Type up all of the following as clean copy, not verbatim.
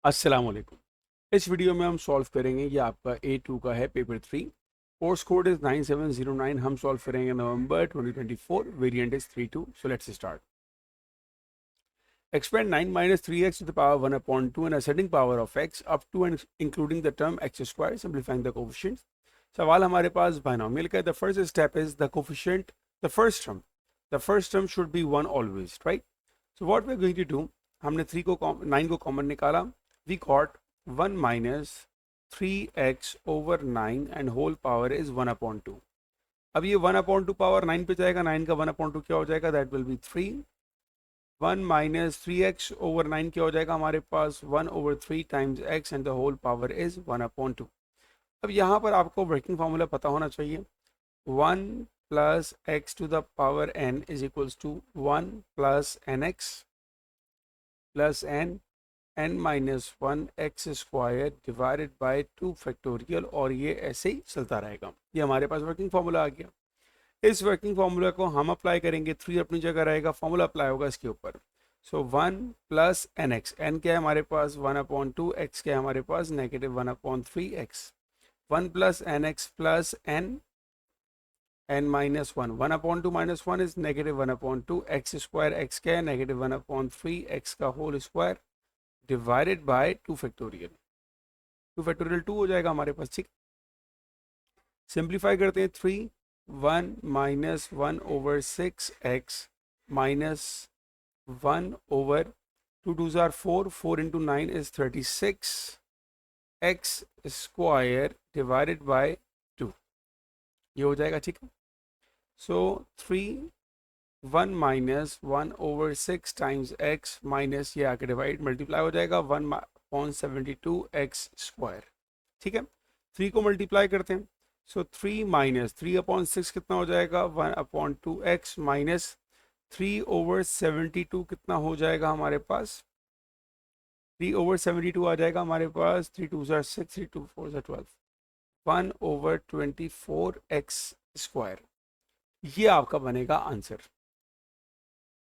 अस्सलाम वालेकुम। इस वीडियो में हम सॉल्व करेंगे, ये आपका A2 का है पेपर 3। Course code is 9709। हम सॉल्व करेंगे नवंबर 2024। Variant is 32। So let's start. Expand 9 minus 3x to the power 1 upon 2 and ascending power of x up to and including the term x square, simplifying the coefficients. सवाल हमारे पास binomial का है। The first step is the coefficient, the first term. The first term should be 1 always, right? So what we're going to do, हमने 9 को common निकाला. We got 1 minus 3x over 9 and whole power is 1 upon 2. अब ये 1 upon 2 power 9 पे जाएगा. 9 का 1 upon 2 क्या हो जाएगा? That will be 3. 1 minus 3x over 9 क्या हो जाएगा हमारे पास? 1 over 3 times x and the whole power is 1 upon 2. अब यहाँ पर आपको वर्किंग फार्मूला पता होना चाहिए. 1 plus x to the power n is equals to 1 plus nx plus n minus 1 x square divided by 2 factorial, और ये ऐसे ही चलता रहेगा. ये हमारे पास वर्किंग फार्मूला आ गया. इस वर्किंग फार्मूला को हम अप्लाई करेंगे. 3 अपनी जगह रहेगा, फार्मूला अप्लाई होगा इसके ऊपर. So 1 plus N X. N क्या है हमारे पास? 1/2. एक्स क्या है हमारे पास? -1/3 X. 1 plus N X plus N minus 1. 1/2 minus 1 is -1/2. X square. X क्या है? -1/3 एक्स का whole square divided by 2 factorial. 2 factorial 2 हो जाएगा हमारे पास. ठीक, सिंप्लीफाई करते हैं. 1 minus 1 over 6x minus 1 over 2 2s are 4. 4 into 9 is 36 x square divided by 2. ये हो जाएगा. ठीक है. सो 1 minus 1 over 6 times x minus ये आके डिवाइड मल्टीप्लाई हो जाएगा 1/72 x स्क्वायर. ठीक है. 3 को मल्टीप्लाई करते हैं. सो 3 माइनस 3/6 कितना हो जाएगा? 1/2x माइनस 3/72 कितना हो जाएगा हमारे पास? 3/72 आ जाएगा हमारे पास. 3 2 6, 3 2 4 12. 1/24x square. ये आपका बनेगा answer.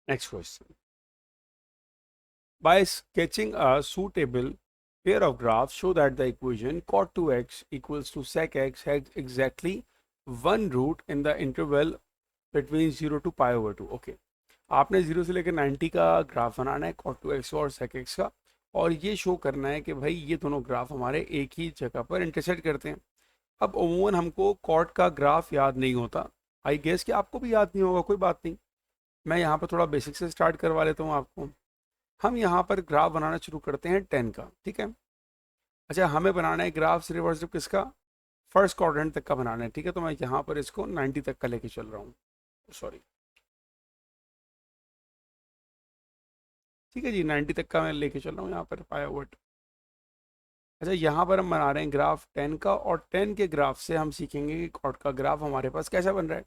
Next question. By sketching a suitable pair of graphs show that the equation cot 2x equals to sec x has exactly one root in the interval between 0 to pi over 2. Okay, आपने 0 से लेकर 90 का graph बनाना है cot 2x और sec x का, और ये show करना है कि भाई ये दोनों ग्राफ हमारे एक ही जगह पर इंटरसेक्ट करते हैं. अब अमूमन हमको कॉट का ग्राफ याद नहीं होता. आई गेस कि आपको भी याद नहीं होगा. कोई बात नहीं, मैं यहाँ पर थोड़ा बेसिक से स्टार्ट करवा लेता हूँ आपको. हम यहाँ पर ग्राफ बनाना शुरू करते हैं 10 का. ठीक है. अच्छा, हमें बनाना है ग्राफ सिर्फ और सिर्फ किसका? फर्स्ट क्वाड्रेंट तक का बनाना है. ठीक है. तो मैं यहाँ पर इसको 90 तक का लेके चल रहा हूँ. सॉरी, ठीक है जी, 90 तक का मैं लेके चल रहा हूँ यहाँ पर पाया वर्ड. अच्छा, यहाँ पर हम बना रहे हैं ग्राफ 10 का, और 10 के ग्राफ से हम सीखेंगे कि कॉट का ग्राफ हमारे पास कैसा बन रहा है.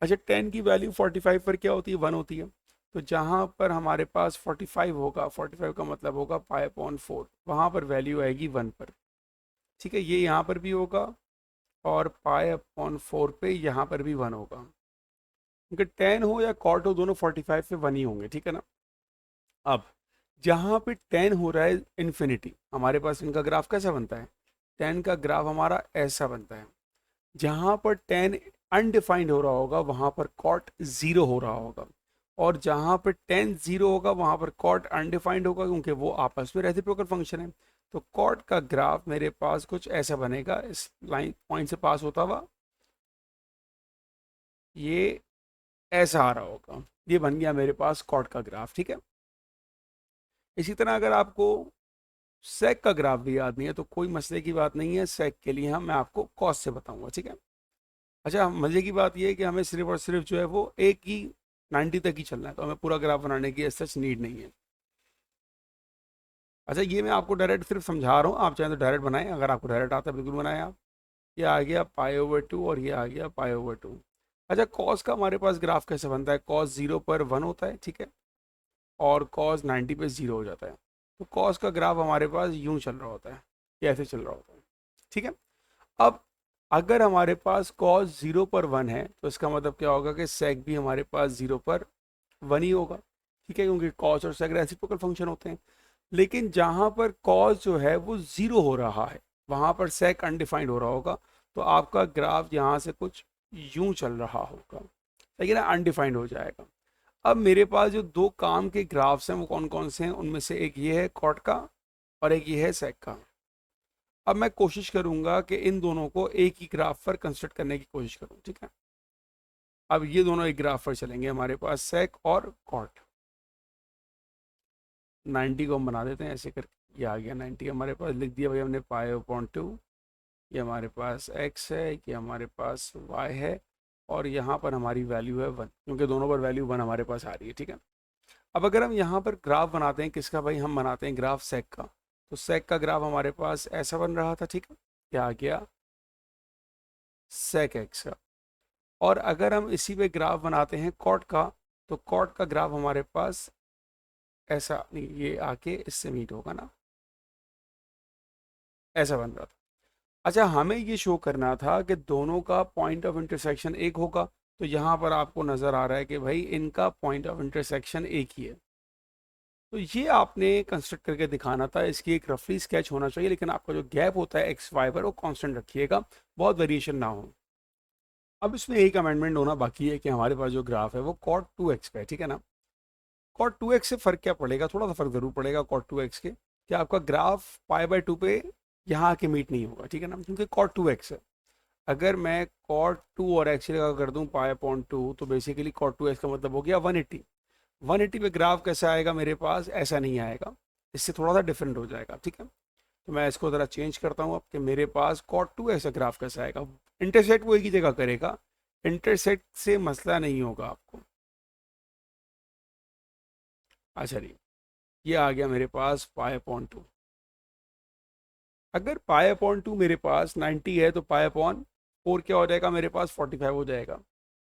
अच्छा, 10 की वैल्यू 45 पर क्या होती है? 1 होती है. तो जहाँ पर हमारे पास 45 होगा, 45 का मतलब होगा π/4, वहाँ पर वैल्यू आएगी 1 पर. ठीक है. ये यहाँ पर भी होगा, और π/4 पे यहाँ पर भी 1 होगा. क्योंकि 10 हो या कॉट हो, दोनों 45 पे 1 ही होंगे. ठीक है ना. अब जहाँ पे 10 हो रहा है इन्फिनिटी, हमारे पास इनका ग्राफ कैसा बनता है? 10 का ग्राफ हमारा ऐसा बनता है. जहाँ पर 10 अनडिफाइंड हो रहा होगा वहाँ पर कॉट 0 हो रहा होगा, और जहाँ पर 10 0 होगा वहाँ पर कॉट अनडिफाइंड होगा, क्योंकि वो आपस में रेसिप्रोकल फंक्शन है. तो कॉट का ग्राफ मेरे पास कुछ ऐसा बनेगा. इस लाइन पॉइंट से पास होता हुआ ये ऐसा आ रहा होगा. ये बन गया मेरे पास कॉट का ग्राफ. ठीक है. इसी तरह अगर आपको सेक का ग्राफ भी याद नहीं है तो कोई मसले की बात नहीं है. सेक के लिए मैं आपको कॉस से बताऊंगा. ठीक है. अच्छा, मजे की बात यह है कि हमें सिर्फ और सिर्फ जो है वो एक ही 90 तक ही चलना है, तो हमें पूरा ग्राफ बनाने की सच नीड नहीं है. अच्छा, ये मैं आपको डायरेक्ट सिर्फ समझा रहा हूँ. आप चाहें तो डायरेक्ट बनाएं, अगर आपको डायरेक्ट आता है बिल्कुल बनाएं आप. ये आ गया π/2 और ये आ गया π/2. अच्छा, कॉस का हमारे पास ग्राफ कैसे बनता है? कॉस 0 पर 1 होता है. ठीक है. और कॉस 90 पे 0 हो जाता है. तो कॉस का ग्राफ हमारे पास यूं चल रहा होता है, ये ऐसे चल रहा होता है. ठीक है. अब अगर हमारे पास कॉस 0 पर 1 है तो इसका मतलब क्या होगा कि सेक भी हमारे पास 0 पर 1 ही होगा. ठीक है, क्योंकि कॉस और सेक रेसिप्रोकल फंक्शन होते हैं. लेकिन जहाँ पर कॉज जो है वो ज़ीरो हो रहा है, वहाँ पर सेक अनडिफाइंड हो रहा होगा, तो आपका ग्राफ यहाँ से कुछ यूं चल रहा होगा, लेकिन अनडिफाइंड हो जाएगा। अब मेरे पास जो दो काम के ग्राफ्स हैं वो कौन कौन से हैं, उनमें से एक ये है कॉट का और एक ये है सेक का। अब मैं कोशिश करूंगा कि इन दोनों को एक ही ग्राफ पर कंस्ट्रक्ट करने की कोशिश करूं, ठीक है। अब ये दोनों एक ग्राफ पर चलेंगे, हमारे पास सेक और कॉट। 90 को हम बना देते हैं ऐसे करके, ये आ गया 90 हमारे पास, लिख दिया भाई हमने पाई अपॉन 2। ये हमारे पास x है, ये हमारे पास y है, और यहाँ पर हमारी वैल्यू है 1, क्योंकि दोनों पर वैल्यू 1 हमारे पास आ रही है, ठीक है। अब अगर हम यहाँ पर ग्राफ बनाते हैं किसका भाई, हम बनाते हैं ग्राफ सेक का, तो सेक का ग्राफ हमारे पास ऐसा बन रहा था, ठीक है, क्या आ गया सेक एक्स का। और अगर हम इसी पे ग्राफ बनाते हैं कॉट का, तो कॉट का ग्राफ हमारे पास ऐसा नहीं, ये आके इससे मीट होगा ना, ऐसा बन रहा था। अच्छा, हमें ये शो करना था कि दोनों का पॉइंट ऑफ इंटरसेक्शन एक होगा, तो यहाँ पर आपको नज़र आ रहा है कि भाई इनका पॉइंट ऑफ इंटरसेक्शन एक ही है। तो ये आपने कंस्ट्रक्ट करके दिखाना था, इसकी एक रफली स्केच होना चाहिए, लेकिन आपका जो गैप होता है एक्स वाई पर वो कांस्टेंट रखिएगा, बहुत वेरिएशन ना हो। अब इसमें एक अमेंडमेंट होना बाकी है कि हमारे पास जो ग्राफ है वो कॉट 2x पे है, ठीक है ना। कॉट 2x से फ़र्क क्या पड़ेगा, थोड़ा सा फ़र्क ज़रूर पड़ेगा कॉट 2x के, कि आपका ग्राफ पाई/2 पे यहाँ आके मीट नहीं होगा, ठीक है ना, क्योंकि कॉट 2x है। अगर मैं कॉट 2 और एक्स का कर दूं पाई/2, तो बेसिकली कॉट 2x का मतलब हो गया 180। 180 पे ग्राफ कैसे आएगा मेरे पास, ऐसा नहीं आएगा, इससे थोड़ा सा डिफरेंट हो जाएगा, ठीक है। तो मैं इसको ज़रा चेंज करता हूँ अब, कि मेरे पास कॉट 2x का ग्राफ कैसा आएगा। इंटरसेक्ट वो एक ही जगह करेगा, इंटरसेक्ट से मसला नहीं होगा आपको। अच्छा जी, ये आ गया मेरे पास पाई/2। अगर पाई/2 मेरे पास 90 है, तो पाई/4 क्या हो जाएगा मेरे पास, 45 हो जाएगा।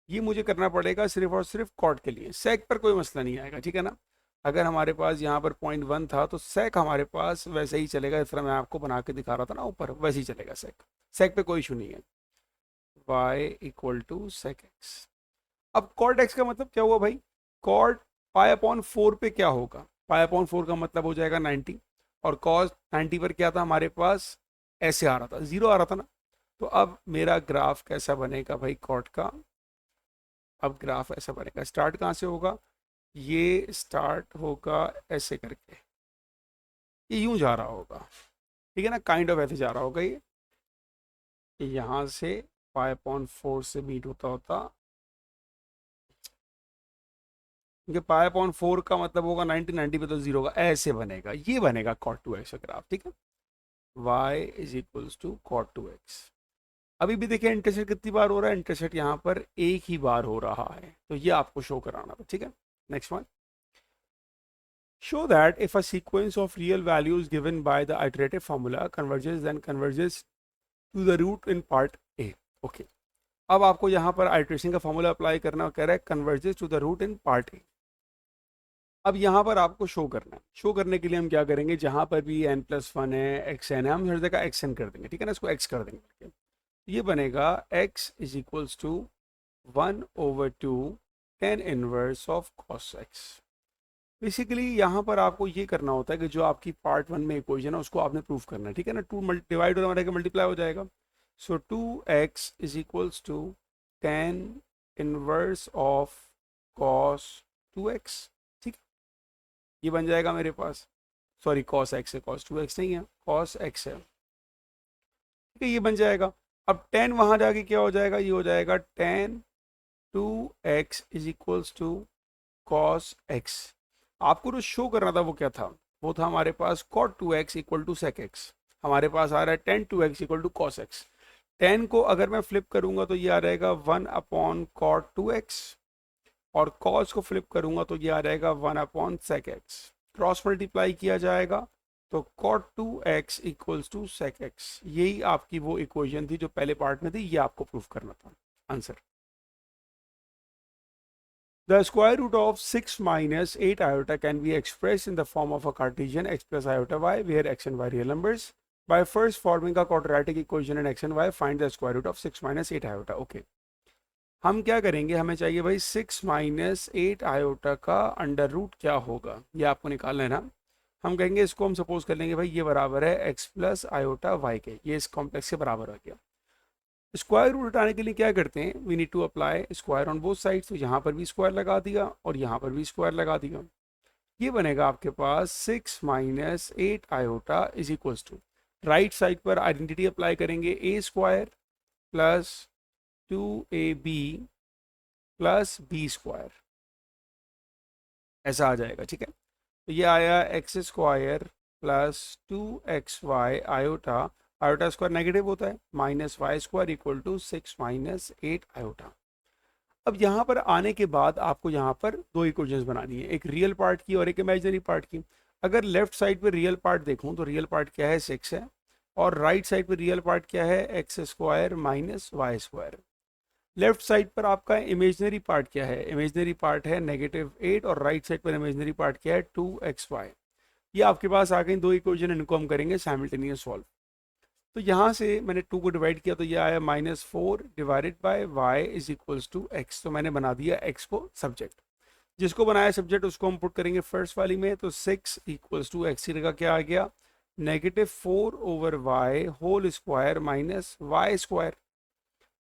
ये मुझे करना पड़ेगा सिर्फ और सिर्फ कॉट के लिए, सेक पर कोई मसला नहीं आएगा, ठीक है ना। अगर हमारे पास यहाँ पर 0.1 था, तो सेक हमारे पास वैसे ही चलेगा, इस तरह मैं आपको बना के दिखा रहा था ना ऊपर, वैसे ही चलेगा सेक। सेक पे कोई इशू नहीं है, y=sec x। अब कॉट एक्स का मतलब क्या हुआ भाई, कॉट पाई/4 पे क्या होगा, पाई/4 का मतलब हो जाएगा 90, और कॉस 90 पर क्या था हमारे पास, ऐसे आ रहा था, जीरो आ रहा था ना। तो अब मेरा ग्राफ कैसा बनेगा भाई कॉट का, अब ग्राफ ऐसा बनेगा, स्टार्ट कहाँ से होगा, ये स्टार्ट होगा ऐसे करके, ये यूं जा रहा होगा, ठीक है ना, काइंड ऑफ ऐसे जा रहा होगा ये, यहाँ से पाई/4 से मीट होता होता, क्योंकि पाई/4 का मतलब होगा 90 पे तो जीरो होगा, ऐसे बनेगा, ये बनेगा कॉट 2x का ग्राफ, ठीक है। y=cot 2x। अभी भी देखिए इंटरसेक्ट कितनी बार हो रहा है, इंटरसेक्ट यहाँ पर एक ही बार हो रहा है, तो ये आपको शो कराना था, ठीक है। Next one, show that if a sequence of real values given by the iterative formula converges, then converges to the root in part a। Okay, अब आपको यहाँ पर आइट्रेशन का फॉर्मूला अप्लाई करना, कह रहा है converges to the root in part A. अब यहाँ पर आपको शो करना है, शो करने के लिए हम क्या करेंगे, जहाँ पर भी n+1 है, एक्स एन है, हम हर जगह एक्स एन कर देंगे, ठीक है ना, इसको एक्स कर देंगे। ये बनेगा x=1/2 tan inverse of cos x। Basically यहाँ पर आपको ये करना होता है कि जो आपकी पार्ट 1 में इक्वेशन है उसको आपने प्रूफ करना है, ठीक है ना। 2 डिवाइड हो जाएगा, मल्टीप्लाई हो जाएगा, सो 2x=tan inverse of cos 2x, ठीक है। ये बन जाएगा मेरे पास, सॉरी cos x है, cos 2x नहीं है, cos x है, ठीक है, ये बन जाएगा। अब tan वहाँ जाके क्या हो जाएगा, ये हो जाएगा tan 2x=cos x। आपको जो शो करना था वो क्या था, वो था हमारे पास cot 2x = sec x। हमारे पास आ रहा है tan 2x = cos x। tan को अगर मैं फ्लिप करूंगा तो ये आ जाएगा 1/cot 2x, और cos को फ्लिप करूंगा तो ये आ जाएगा 1/sec x। क्रॉस मल्टीप्लाई किया जाएगा तो cot 2x = sec x। यही आपकी वो इक्वेशन थी जो पहले पार्ट में थी, ये आपको प्रूफ करना था। Answer, the square root of 6 minus 8 iota can be expressed in the form of a Cartesian x plus iota y, where x and y real numbers. By first forming a quadratic equation in x and y, find the square root of 6 minus 8 iota. Okay. हम क्या करेंगे, हमें चाहिए भाई 6 - 8 iota का under root क्या होगा, ये आपको निकालना है ना। हम कहेंगे इसको हम सपोज कर लेंगे भाई ये बराबर है एक्स प्लस आयोटा वाई के, ये इस कॉम्प्लेक्स के बराबर हो गया। स्क्वायर रूट हटाने के लिए क्या करते हैं, we need to apply square on both sides, तो यहाँ पर भी स्क्वायर लगा दिया और यहाँ पर भी स्क्वायर लगा दिया। ये बनेगा आपके पास 6 minus 8 iota is equals to, right side पर आइडेंटिटी अप्लाई करेंगे, a square plus 2ab plus b square, ऐसा आ जाएगा। ठीक है, तो ये आया x square plus 2xy iota, iota square negative होता है, minus Y square equal to 6 minus 8 iota. अब यहाँ पर आने के बाद आपको यहाँ पर दो इक्वेशंस बनानी है, एक रियल पार्ट की और एक इमेजिनरी पार्ट की। अगर लेफ्ट साइड पर रियल पार्ट देखूँ तो रियल पार्ट क्या है 6 है, और राइट साइड पर रियल पार्ट क्या है X square minus Y square. Left side पर आपका इमेजिनरी पार्ट क्या है, इमेजिनरी पार्ट है -8 और राइट साइड पर इमेजिनरी पार्ट क्या है 2xy। ये आपके पास आ गई दो इक्वेशन, इनको हम करेंगे साइमल्टेनियस सॉल्व। तो यहाँ से मैंने 2 को डिवाइड किया तो ये आया -4 divided by y is equals to x, तो मैंने बना दिया x को सब्जेक्ट, जिसको बनाया सब्जेक्ट उसको हम पुट करेंगे फर्स्ट वाली में, तो 6 इक्वल्स टू एक्स की जगह क्या आ गया -4/y whole square minus Y square.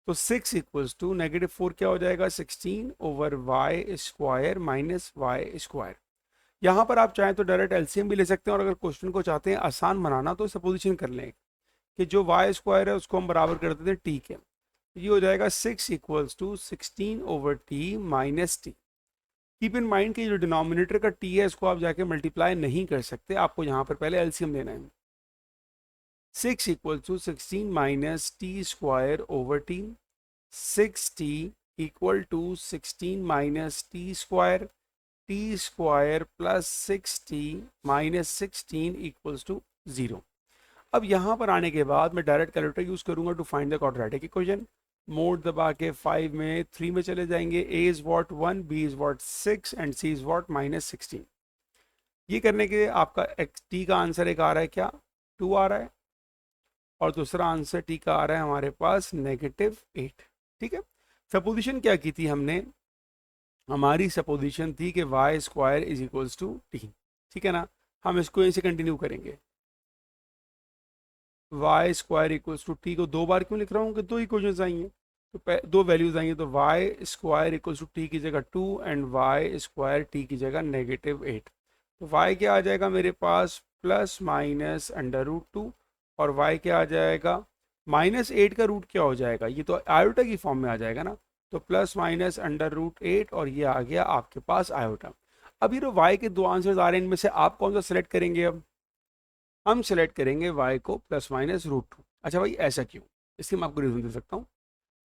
तो 6 इक्वल्स टू -4 क्या हो जाएगा 16/y square minus Y square. यहाँ पर आप चाहें तो डायरेक्ट एलसीएम भी ले सकते हैं, और अगर क्वेश्चन को चाहते हैं आसान बनाना तो सपोजिशन कर लें कि जो वाई स्क्वायर है उसको हम बराबर कर देते हैं टी के, ये हो जाएगा 6 equals to 16/t minus T. Keep in mind कि जो डिनोमिनेटर का टी है इसको आप जाके मल्टीप्लाई नहीं कर सकते, आपको यहाँ पर पहले एलसीएम लेना है। 6 equal to 16 minus T square over T, 6t equal to 16 minus T square plus 6t minus 16 equals to 0। अब यहाँ पर आने के बाद मैं डायरेक्ट कैलकुलेटर यूज करूंगा to find the quadratic equation. Mode दबा के 5 में 3 में चले जाएंगे, a is what 1, b is what 6 and c is what -16। ये करने के आपका t का आंसर एक आ रहा है क्या 2 आ रहा है, और दूसरा आंसर t का आ रहा है हमारे पास -8। ठीक है, सपोजिशन क्या की थी हमने, हमारी सपोजिशन थी कि Y square is equals to T. ठीक है ना, हम इसको यहीं से कंटिन्यू करेंगे, Y square equals to T को 2 बार क्यों लिख रहा हूँ कि 2 इक्वेशंस आई हैं, तो 2 वैल्यूज आई हैं, तो Y square equals to T की जगह 2 एंड वाई स्क्वायर टी की जगह -8। तो वाई क्या आ जाएगा मेरे पास प्लस माइनस √2, और वाई क्या आ जाएगा -8 का रूट क्या हो जाएगा, ये तो आयोटा की फॉर्म में आ जाएगा ना, तो प्लस माइनस √8 और ये आ गया आपके पास आयोटा। अब ये जो वाई के दो आंसर्स आ रहे हैं इनमें से आप कौन सा सेलेक्ट करेंगे, अब हम सेलेक्ट करेंगे y को +-√2। अच्छा भाई ऐसा क्यों, इसकी मैं आपको रीज़न दे सकता हूँ।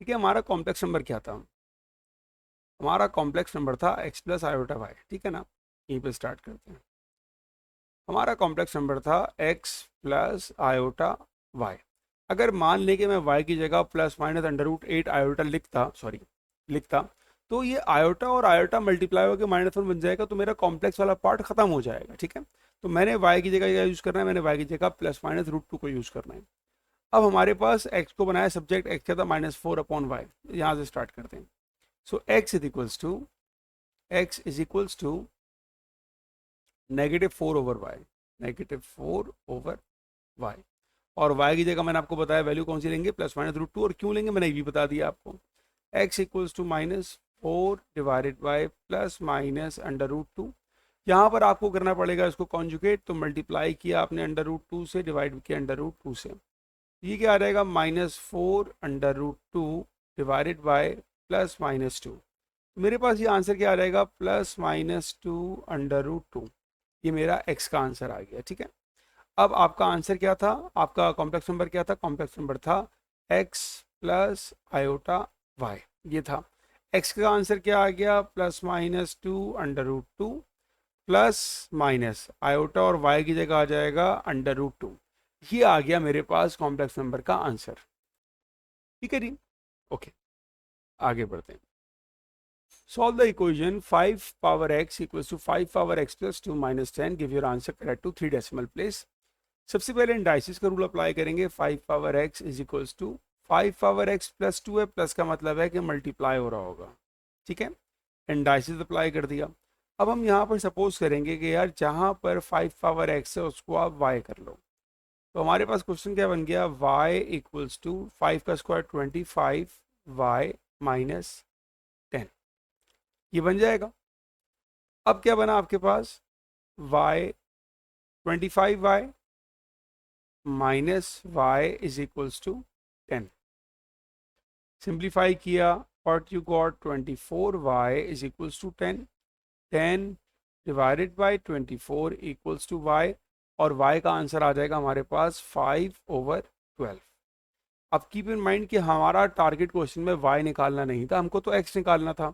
ठीक है, हमारा कॉम्प्लेक्स नंबर क्या था, हमारा कॉम्प्लेक्स नंबर था x प्लस आयोटा वाई। ठीक है ना, यहीं पे स्टार्ट करते हैं। हमारा कॉम्प्लेक्स नंबर था x प्लस आयोटा वाई। अगर मान लें कि मैं y की जगह ±√8 आयोटा लिखता, तो ये आयोटा और आयोटा मल्टीप्लाई होकर -1 बन जाएगा, तो मेरा कॉम्प्लेक्स वाला पार्ट खत्म हो जाएगा। ठीक है, तो मैंने y की जगह क्या यूज़ करना है, मैंने y की जगह ±√2 को यूज़ करना है। अब हमारे पास x को बनाया सब्जेक्ट, x क्या था -4/y, यहाँ से स्टार्ट करते हैं। So x is equals to -4/y, -4/y, और y की जगह मैंने आपको बताया वैल्यू कौन सी लेंगे ±√2, और क्यों लेंगे मैंने ये भी बता दिया आपको। x equals to -4 divided by ±√2। यहाँ पर आपको करना पड़ेगा इसको कॉन्जुगेट, तो मल्टीप्लाई किया आपने √2 से, डिवाइड किया √2 से, ये क्या आ जाएगा -4 √2 डिवाइडेड बाय +-2। मेरे पास ये आंसर क्या आ जाएगा +-2 √2, ये मेरा x का आंसर आ गया। ठीक है, अब आपका आंसर क्या था, आपका कॉम्प्लेक्स नंबर क्या था, कॉम्प्लेक्स नंबर था x प्लस आयोटा y, ये था। x का आंसर क्या आ गया +-2 √2 प्लस माइनस आयोटा और y की जगह आ जाएगा √2। ये आ गया मेरे पास कॉम्प्लेक्स नंबर का आंसर। ठीक है जी, ओके आगे बढ़ते हैं। Solve the equation 5 power x equals to 5 power x plus 2 minus 10, give your answer correct to 3 decimal place. सबसे पहले इंडाइसिस का रूल अप्लाई करेंगे, 5 power x is equals to 5 power x plus 2 है, प्लस का मतलब है कि मल्टीप्लाई हो रहा होगा। ठीक है, इंडाइसिस अप्लाई कर दिया। अब हम यहाँ पर सपोज करेंगे कि यार जहाँ पर 5 पावर x है उसको आप y कर लो। तो हमारे पास क्वेश्चन क्या बन गया, y इक्वल्स टू 5 का स्क्वायर 25 y माइनस 10, ये बन जाएगा। अब क्या बना आपके पास, y 25y minus y is equals to 10। Simplify किया, what you got 24y is equals to 10, 10 divided by 24 equals to y, और y का आंसर आ जाएगा हमारे पास 5/12। अब कीप इन माइंड कि हमारा टारगेट क्वेश्चन में y निकालना नहीं था, हमको तो x निकालना था।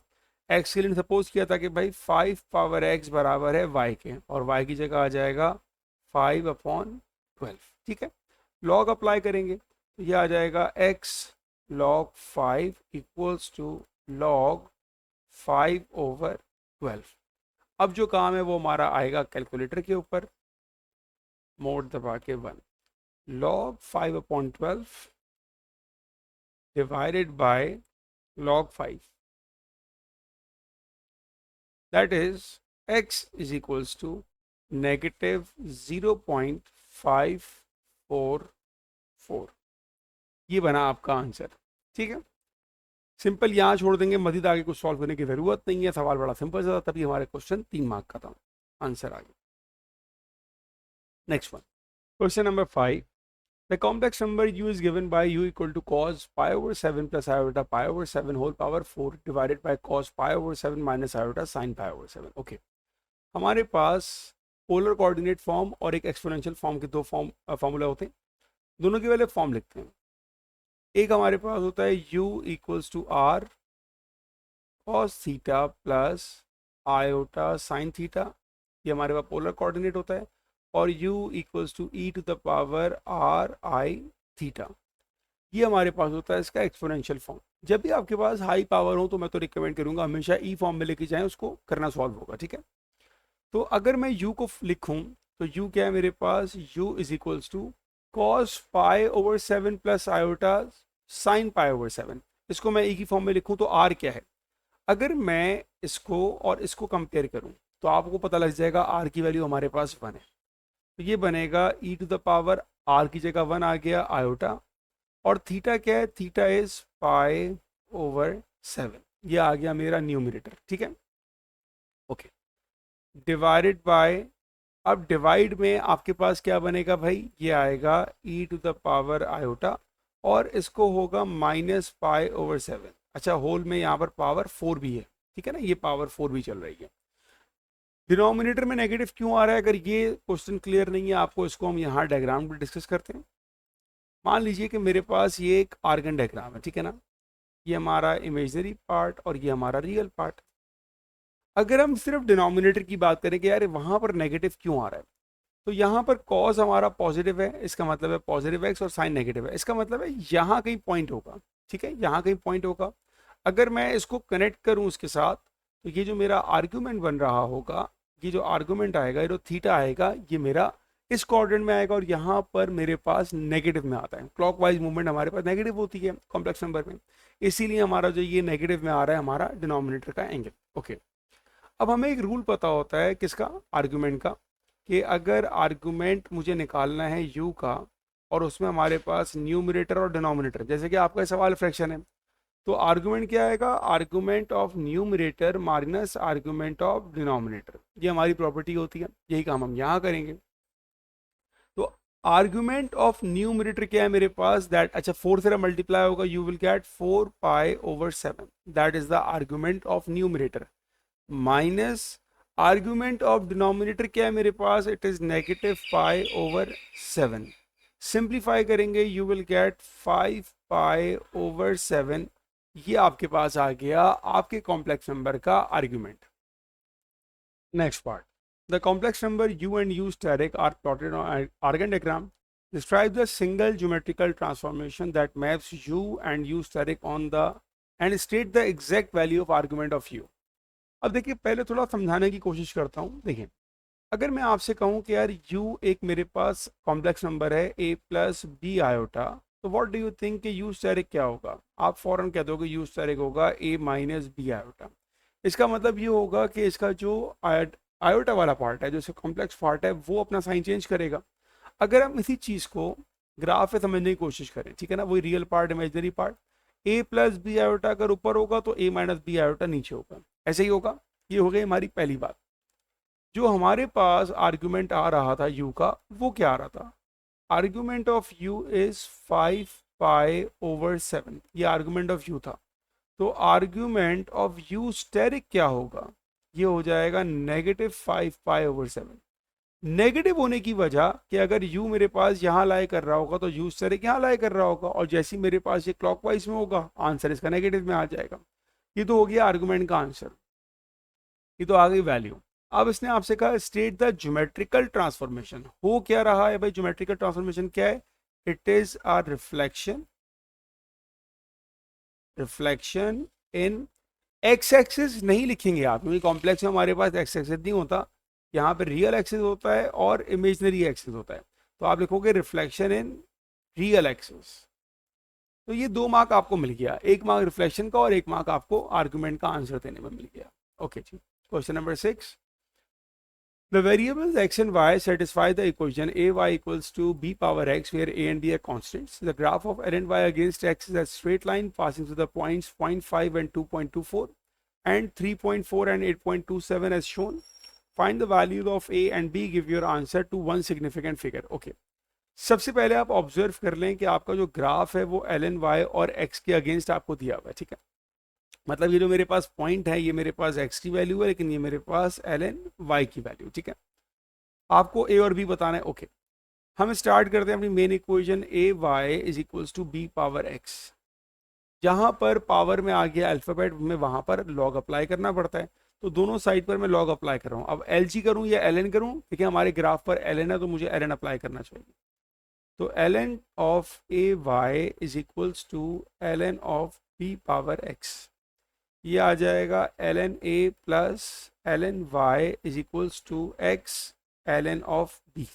x के लिए सपोज किया था कि भाई 5 पावर x बराबर है y के, और y की जगह आ जाएगा 5/12। ठीक है, लॉग अप्लाई करेंगे तो ये आ जाएगा x log 5 equals to log 5/12। अब जो काम है वो हमारा आएगा कैलकुलेटर के ऊपर, मोड दबा के 1, log 5/12 divided by log 5, that is x is equals to -0.544। ये बना आपका आंसर। ठीक है, सिंपल यहाँ छोड़ देंगे, मजीद आगे कुछ सॉल्व करने की जरूरत नहीं है, सवाल बड़ा सिंपल सा था, तभी हमारे क्वेश्चन 3 मार्क का था, आंसर आ गया। Next one, question number 5, the complex number u is given by u equal to cos π/7 plus iota π/7 whole power 4 divided by cos π/7 minus iota sin π/7। Okay, हमारे पास पोलर कोऑर्डिनेट फॉर्म और एक exponential form के दो formula होते हैं, दोनों की वाले फॉर्म लिखते हैं। एक हमारे पास होता है u equals to r cos theta plus iota sine theta, ये हमारे पास पोलर कोऑर्डिनेट होता है, और u equals to e to the power r i theta, ये हमारे पास होता है इसका एक्सपोनेंशियल फॉर्म। जब भी आपके पास हाई पावर हो तो मैं तो रिकमेंड करूंगा हमेशा ई फॉर्म में लेके जाएं, उसको करना सॉल्व होगा। ठीक है, तो अगर मैं u को लिखूं तो u क्या है मेरे पास, u is equals to cos π/7 plus iota sine π/7। इसको मैं e की फॉर्म में लिखूं तो r क्या है, अगर मैं इसको और इसको कंपेयर करूं तो आपको पता लग जाएगा r की वैल्यू हमारे पास 1 है, तो ये बनेगा e to the power r की जगह 1 आ गया आयोटा, और थीटा क्या है, थीटा इज π/7, ये आ गया मेरा न्यूमरेटर। ठीक है, ओके, डिवाइडेड बाय, अब डिवाइड में आपके पास क्या बनेगा भाई, ये आएगा e to the power iota, और इसको होगा -π/7। अच्छा, होल में यहाँ पर पावर 4 भी है, ठीक है ना, ये पावर 4 भी चल रही है। डिनोमिनेटर में नेगेटिव क्यों आ रहा है, अगर ये क्वेश्चन क्लियर नहीं है आपको, इसको हम यहाँ डायग्राम में डिस्कस करते हैं। मान लीजिए कि मेरे पास ये एक आर्गन डायग्राम है, ठीक है ना, ये हमारा इमेजनरी पार्ट और ये हमारा रियल पार्ट। अगर हम सिर्फ डिनोमिनेटर की बात करें कि यार वहाँ पर नेगेटिव क्यों आ रहा है, तो यहाँ पर कॉस हमारा पॉजिटिव है, इसका मतलब है पॉजिटिव एक्स, और साइन नेगेटिव है, इसका मतलब है यहाँ कहीं पॉइंट होगा। ठीक है, यहाँ कहीं पॉइंट होगा। अगर मैं इसको कनेक्ट करूँ उसके साथ, तो ये जो मेरा आर्ग्यूमेंट बन रहा होगा, ये जो आर्ग्यूमेंट आएगा, ये जो थीटा आएगा, ये मेरा इस कोऑर्डिनेट में आएगा, और यहाँ पर मेरे पास नेगेटिव में आता है। क्लॉकवाइज मूवमेंट हमारे पास नेगेटिव होती है कॉम्प्लेक्स नंबर में, इसीलिए हमारा जो ये नेगेटिव में आ रहा है हमारा डिनोमिनेटर का एंगल। ओके, अब हमें एक रूल पता होता है किसका, आर्ग्यूमेंट का, कि अगर आर्गुमेंट मुझे निकालना है u का, और उसमें हमारे पास न्यूमरेटर और डिनोमिनेटर, जैसे कि आपका सवाल फ्रैक्शन है, तो आर्गुमेंट क्या आएगा, argument of numerator minus argument of denominator, ये हमारी प्रॉपर्टी होती है, यही काम हम यहाँ करेंगे। तो आर्गुमेंट ऑफ न्यूमरेटर क्या है मेरे पास, दैट, अच्छा 4 से मल्टीप्लाई होगा, you will get 4π/7, that is the argument of numerator, minus argument of denominator क्या है मेरे पास, इट इज -π/7। सिंप्लीफाई करेंगे, यू विल गेट 5π/7, ये आपके पास आ गया आपके कॉम्प्लेक्स नंबर का argument. Next part, the complex number u and u steric are plotted on argon diagram. Describe the single geometrical transformation that maps u and u steric on the and state the exact value of argument of u. अब देखिए, पहले थोड़ा समझाने की कोशिश करता हूँ। देखिए, अगर मैं आपसे कहूँ कि यार u एक मेरे पास कॉम्प्लेक्स नंबर है a प्लस बी आयोटा, तो व्हाट डू यू थिंक कि u स्टेरिक क्या होगा, आप फौरन कह दोगे u स्टेरिक होगा a माइनस बी आयोटा। इसका मतलब ये होगा कि इसका जो आयोटा वाला पार्ट है, जो इसका कॉम्प्लेक्स पार्ट है, वो अपना साइन चेंज करेगा। अगर हम इसी चीज़ को ग्राफ में समझने की कोशिश करें, ठीक है ना, वही रियल पार्ट इमेजनरी पार्ट, ए प्लस बी आयोटा अगर ऊपर होगा तो ए माइनस बी आयोटा नीचे होगा, ऐसे ही होगा। ये हो गई हमारी पहली बात। जो हमारे पास आर्ग्यूमेंट आ रहा था यू का, वो क्या आ रहा था? आर्ग्यूमेंट ऑफ यू इज 5 पाई/7, ये आर्ग्यूमेंट ऑफ यू था। तो आर्ग्यूमेंट ऑफ यू स्टेरिक क्या होगा? ये हो जाएगा -5 पाई/7। नेगेटिव होने की वजह कि अगर u मेरे पास यहाँ लाई कर रहा होगा तो u स्टेरिक यहाँ लाई कर रहा होगा, और जैसे ही मेरे पास ये क्लॉकवाइज में होगा, आंसर इसका नेगेटिव में आ जाएगा। ये तो हो गया आर्गुमेंट का आंसर, ये तो आ गई वैल्यू। अब इसने आपसे कहा स्टेट द ज्योमेट्रिकल ट्रांसफॉर्मेशन। हो क्या रहा है भाई? ज्योमेट्रिकल ट्रांसफॉर्मेशन क्या है? It is a reflection in x axis. नहीं लिखेंगे आप, क्योंकि कॉम्प्लेक्स में हमारे पास एक्स एक्सिस नहीं होता, यहाँ पे रियल एक्सिस होता है और इमेजनरी एक्सिस होता है। तो आप लिखोगे रिफ्लेक्शन इन रियल एक्सिस। तो ये 2 मार्क आपको मिल गया, 1 मार्क रिफ्लेक्शन का और 1 मार्क आपको आर्गुमेंट का आंसर देने में मिल गया। ओके जी, question number 6। The variables x and y satisfy the equation ay equals to b power x, where a and b are constants. The graph of l and y against x is a straight line passing through the points 0.5 and 2.24 and 3.4 and 8.27 as shown. Find the value of a and b, give your answer to one significant figure. Okay. सबसे पहले आप observe कर लें कि आपका जो graph है वो एल एन वाई और एक्स के अगेंस्ट आपको दिया हुआ है, ठीक है। मतलब ये जो मेरे पास पॉइंट है, ये मेरे पास एक्स की वैल्यू है, लेकिन ये मेरे पास एल एन वाई की वैल्यू, ठीक है। आपको ए और बी बताना है। ओके, हम स्टार्ट करते हैं अपनी main equation, A Y is equals to B power X. जहाँ पर पावर में आ गया अल्फ़ाबेट में, वहाँ पर लॉग अप्लाई करना पड़ता है। तो दोनों साइड पर मैं लॉग अप्लाई कर रहा हूँ। अब एल जी करूँ या एल एन करूँ? ठीक है, हमारे ग्राफ पर एल एन है तो मुझे एल एन अप्लाई करना चाहिए। तो L N of A Y is equals to L N of B power X. ये आ जाएगा L N A plus L N Y is equals to X L N of B.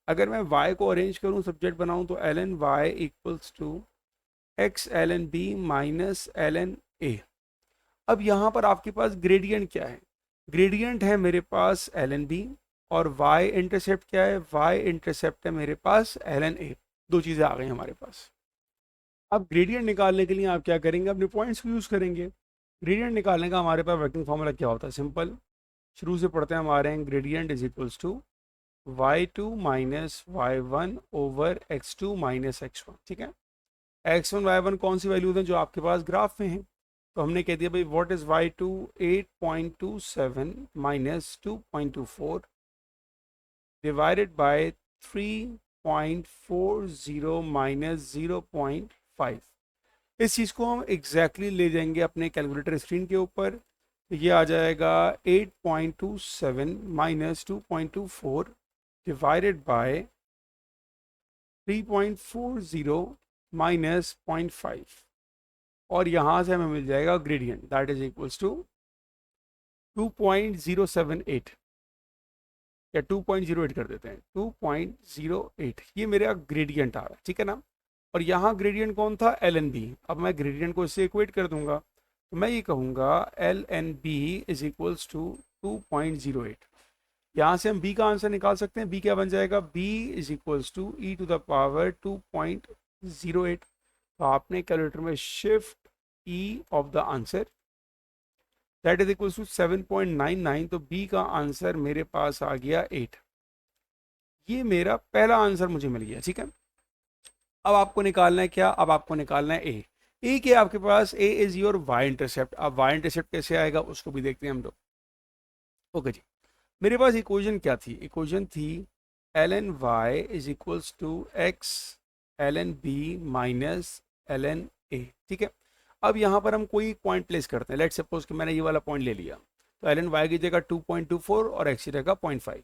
अगर मैं y को arrange करूँ, subject बनाऊँ, तो L N Y equals to X L N B minus L N A. अब यहाँ पर आपके पास ग्रेडियंट क्या है? ग्रेडियंट है मेरे पास एल एन बी, और y इंटरसेप्ट क्या है? y इंटरसेप्ट है मेरे पास एल एन ए। 2 चीज़ें आ गई हमारे पास। अब ग्रेडियंट निकालने के लिए आप क्या करेंगे? अपने पॉइंट्स को यूज़ करेंगे। ग्रेडियंट निकालने का हमारे पास वर्किंग फॉर्मूला क्या होता है? सिंपल, शुरू से पढ़ते हैं हमारे हैं। Gradient is equals to y2 minus y1 over x2 minus x1, ठीक है। x1 y1 कौन सी वैल्यूज हैं जो आपके पास ग्राफ में हैं? तो हमने कह दिया भाई what is y2, 8.27 minus 2.24 divided by 3.40 minus 0.5। इस चीज़ को हम एग्जैक्टली ले जाएंगे अपने कैलकुलेटर स्क्रीन के ऊपर। तो ये आ जाएगा 8.27 माइनस 2.24 डिवाइडेड बाय 3.40 माइनस 0.5, और यहाँ से हमें मिल जाएगा gradient, that is equals to 2.078 या 2.08 कर देते हैं, 2.08। ये मेरा ग्रेडियंट आ रहा है, ठीक है ना। और यहाँ ग्रेडियंट कौन था? L N B. अब मैं ग्रेडियंट को इससे इक्वेट कर दूंगा, तो मैं ये कहूँगा L N B is equals to 2.08। यहाँ से हम b का आंसर निकाल सकते हैं। b क्या बन जाएगा? b is equals to e to the power 2.08। तो आपने कैलकुलेटर में shift e of the answer, that is equals to 7.99। तो b का आंसर मेरे पास आ गया 8। ये मेरा पहला आंसर मुझे मिल गया, ठीक है। अब आपको निकालना है क्या? अब आपको निकालना है ए। ए क्या आपके पास? ए इज योर वाई इंटरसेप्ट। अब वाई इंटरसेप्ट कैसे आएगा उसको भी देखते हैं हम लोग। ओके जी, मेरे पास इक्वेशन क्या थी? इक्वेशन थी L N Y is equals to X L N B minus L N A, ठीक है। अब यहाँ पर हम कोई पॉइंट प्लेस करते हैं। लेट्स सपोज कि मैंने ये वाला पॉइंट ले लिया, तो एल एन वाई की जगह 2.24 और एक्स की जगह 0.5।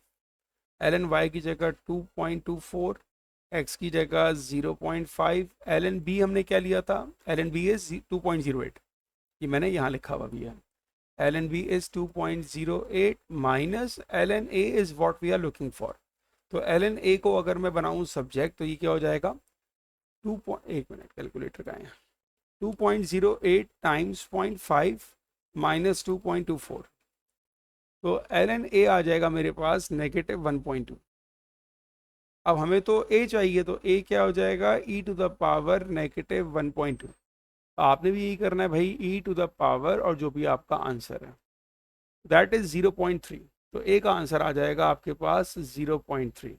एल एन वाई की जगह 2.24, एक्स की जगह 0.5। एल एन बी हमने क्या लिया था? एल एन बी इज 2.08, ये मैंने यहाँ लिखा हुआ भी है। L N B is 2.08 minus L N A is what we are looking for. तो एल एन ए को अगर मैं बनाऊँ सब्जेक्ट, तो ये क्या हो जाएगा? 1 मिनट, कैलकुलेटर का है, 2.08 टाइम्स 0.5 -2.24, तो ln a आ जाएगा मेरे पास -1.2। अब हमें तो a चाहिए, तो a क्या हो जाएगा, e टू द पावर -1.2। आपने भी यही करना है भाई, e टू द पावर और जो भी आपका आंसर है दैट इज 0.3, तो a का आंसर आ जाएगा आपके पास 0.3।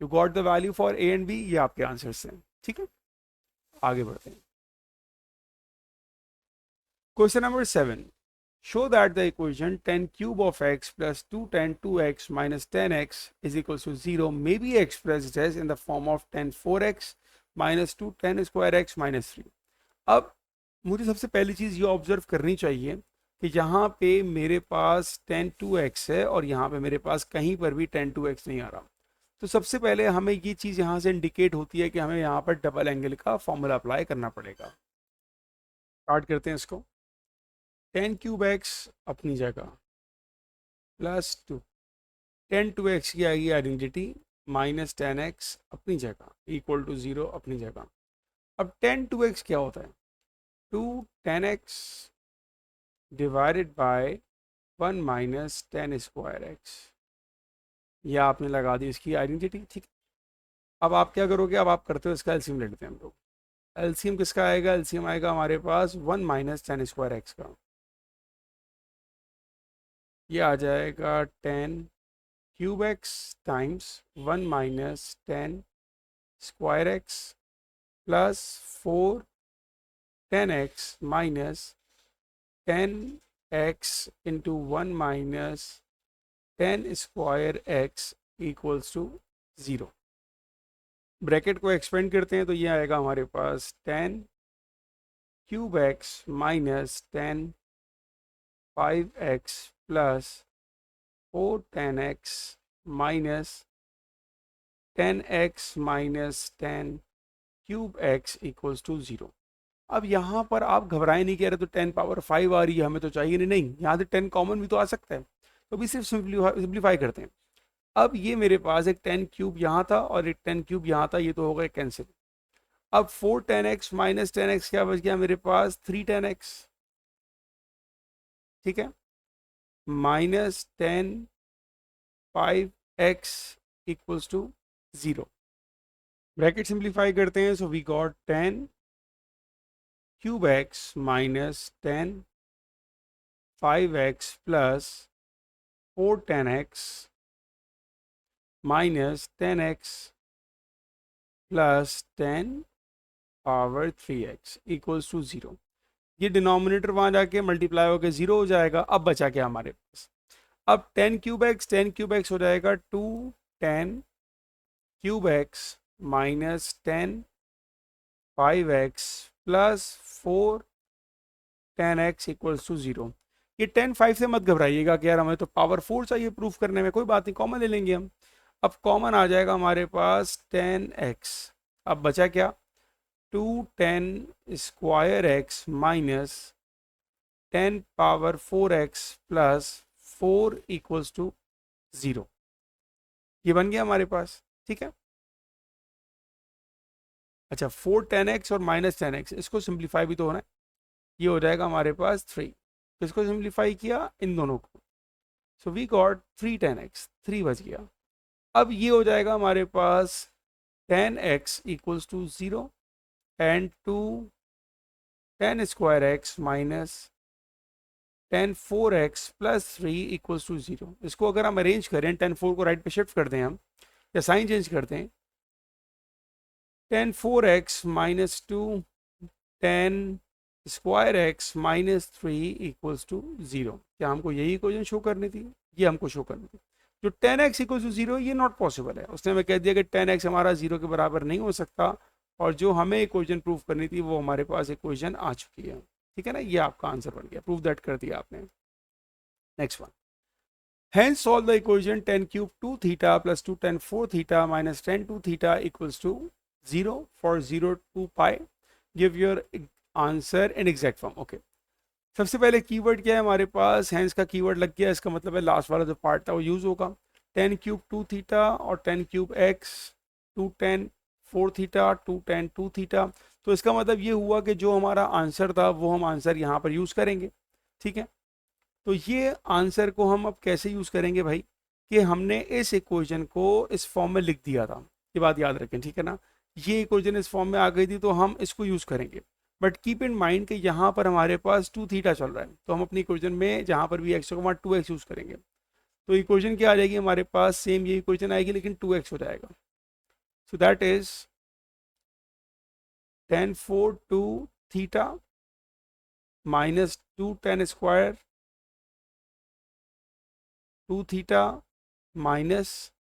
You got the value for a and b, ये आपके आंसर्स हैं। ठीक है, आगे बढ़ते हैं। Question number 7, show that the equation 10 cube of x plus 2 tan 2x minus 10x is equals to 0 may be expressed as in the form of 10 4x minus 2 tan square x minus 3। अब मुझे सबसे पहली चीज़ ये observe करनी चाहिए कि यहाँ पे मेरे पास tan 2x है और यहाँ पे मेरे पास कहीं पर भी tan 2x नहीं आ रहा। तो सबसे पहले हमें ये चीज़ यहाँ से इंडिकेट होती है कि हमें यहाँ पर डबल एंगल का फॉर्मूला अप्लाई करना पड़ेगा। स्टार्ट करते हैं इसको। tan क्यूब एक्स अपनी जगह प्लस 2 tan 2x की आएगी आइडेंटिटी माइनस tan x अपनी जगह इक्वल टू 0 अपनी जगह। अब tan 2x क्या होता है, 2 tan x divided by 1 minus tan square x, यह आपने लगा दी इसकी आइडेंटिटी। ठीक, अब आप क्या करोगे, अब आप करते हो इसका एलसीएम ले लेते हैं हम लोग। एलसीएम किसका आएगा, एलसीएम आएगा हमारे पास 1 माइनस tan स्क्वायर x का, ये आ जाएगा tan cube X times 1 minus tan square X plus 4 tan x minus tan x into 1 minus tan square x equals to 0। Bracket को एक्सपेंड करते हैं तो ये आएगा हमारे पास tan cube X minus tan 5x plus 4 tan x minus tan x minus tan cube x equals to 0। अब यहाँ पर आप घबराए नहीं, कह रहे तो 10 पावर 5 आ रही है, हमें तो चाहिए नहीं, नहीं यहाँ से 10 कॉमन भी तो आ सकता है, तो भी सिर्फ सिंप्लीफाई करते हैं। अब ये मेरे पास एक 10 क्यूब यहाँ था और एक 10 क्यूब यहाँ था, ये तो हो गए कैंसिल। अब 4 tan x minus tan x क्या बच गया मेरे पास, 3 tan x। ठीक है, minus tan 5x equals to 0। Bracket simplify करते हैं, so we got tan cube x minus tan 5x plus 4 tan x minus tan x plus 10 power 3x equals to 0। ये denominator वहाँ जाके मल्टीप्लाई होकर 0 हो जाएगा। अब बचा क्या हमारे पास, अब tan क्यूब x हो जाएगा 2 tan cube x minus tan 5x plus 4 tan x equals to 0। ये tan 5 से मत घबराइएगा कि यार हमें तो पावर 4 चाहिए प्रूफ करने में, कोई बात नहीं, कॉमन ले लेंगे हम। अब कॉमन आ जाएगा हमारे पास tan x, अब बचा क्या, 2 tan square x minus 10 power 4x plus 4 equals to 0। ये बन गया हमारे पास। ठीक है, अच्छा 4 tan x और माइनस tan x, इसको सिंप्लीफाई भी तो होना है, ये हो जाएगा हमारे पास 3। तो इसको सिंप्लीफाई किया इन दोनों को, so we got 3 tan x, 3 बच गया। अब ये हो जाएगा हमारे पास tan x equals to 0 and 2 tan square x minus tan 4x plus 3 equals to 0। इसको अगर हम अरेंज करें, tan 4 को राइट पे शिफ्ट करते हैं हम, या साइन चेंज करते हैं, tan 4x minus 2 tan square x minus 3 equals to 0। क्या हमको यही इक्वेशन शो करनी थी, ये हमको शो करनी थी। जो tan x इक्वल्स टू 0 ये नॉट पॉसिबल है, उसने हमें कह दिया कि tan x हमारा 0 के बराबर नहीं हो सकता, और जो हमें इक्वेशन प्रूफ करनी थी वो हमारे पास इक्वेशन आ चुकी है। ठीक है ना, ये आपका आंसर बन गया, प्रूफ दैट कर दिया आपने। Next one, hence solve the equation tan cube 2 theta plus 2 tan 4 theta minus tan 2 theta equals to 0 for 0 to pi, give your answer in exact form। okay, सबसे पहले कीवर्ड क्या है हमारे पास, हैंस का keyword लग गया, इसका मतलब है लास्ट वाला जो पार्ट था वो यूज होगा। tan क्यूब 2 थीटा और tan cube x 2 tan 4 theta 2 tan 2 theta, तो इसका मतलब ये हुआ कि जो हमारा आंसर था वो हम आंसर यहाँ पर यूज करेंगे। ठीक है। तो ये आंसर को हम अब कैसे यूज़ करेंगे भाई, कि हमने इस इक्वेशन को इस फॉर्म में लिख दिया था, ये बात याद रखें, ठीक है ना। ये इक्वेशन इस फॉर्म में आ गई थी तो हम इसको यूज़ करेंगे। बट कीप इन माइंड कि यहाँ पर हमारे पास 2θ चल रहा है, तो हम अपनी इक्वेशन में जहाँ पर भी x होगा वहाँ 2x यूज़ करेंगे। तो इक्वेशन क्या आ जाएगी हमारे पास, सेम ये इक्वेशन आएगी लेकिन 2x हो जाएगा। So that is tan 4 2θ minus 2 tan square 2θ minus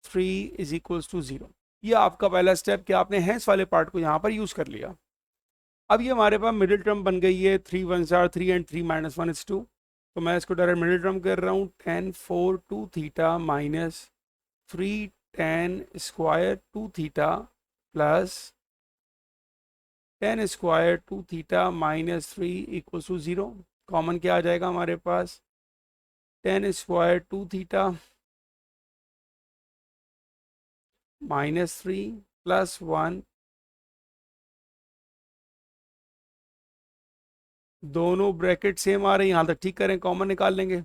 3 is equals to 0। ये आपका पहला स्टेप कि आपने हैंस वाले पार्ट को यहाँ पर यूज़ कर लिया। अब ये हमारे पास मिडिल टर्म बन गई है, 3 1 आर 3 एंड 3 माइनस 1 इज 2। तो मैं इसको डायरेक्ट मिडिल टर्म कर रहा हूँ, tan 4 2θ minus 3 tan square 2θ plus tan square 2θ minus 3 equals to 0। Common क्या आ जाएगा हमारे पास, tan स्क्वायर 2θ माइनस 3 प्लस 1, दोनों ब्रैकेट सेम आ रहे हैं, यहाँ तक ठीक करें, कॉमन निकाल लेंगे।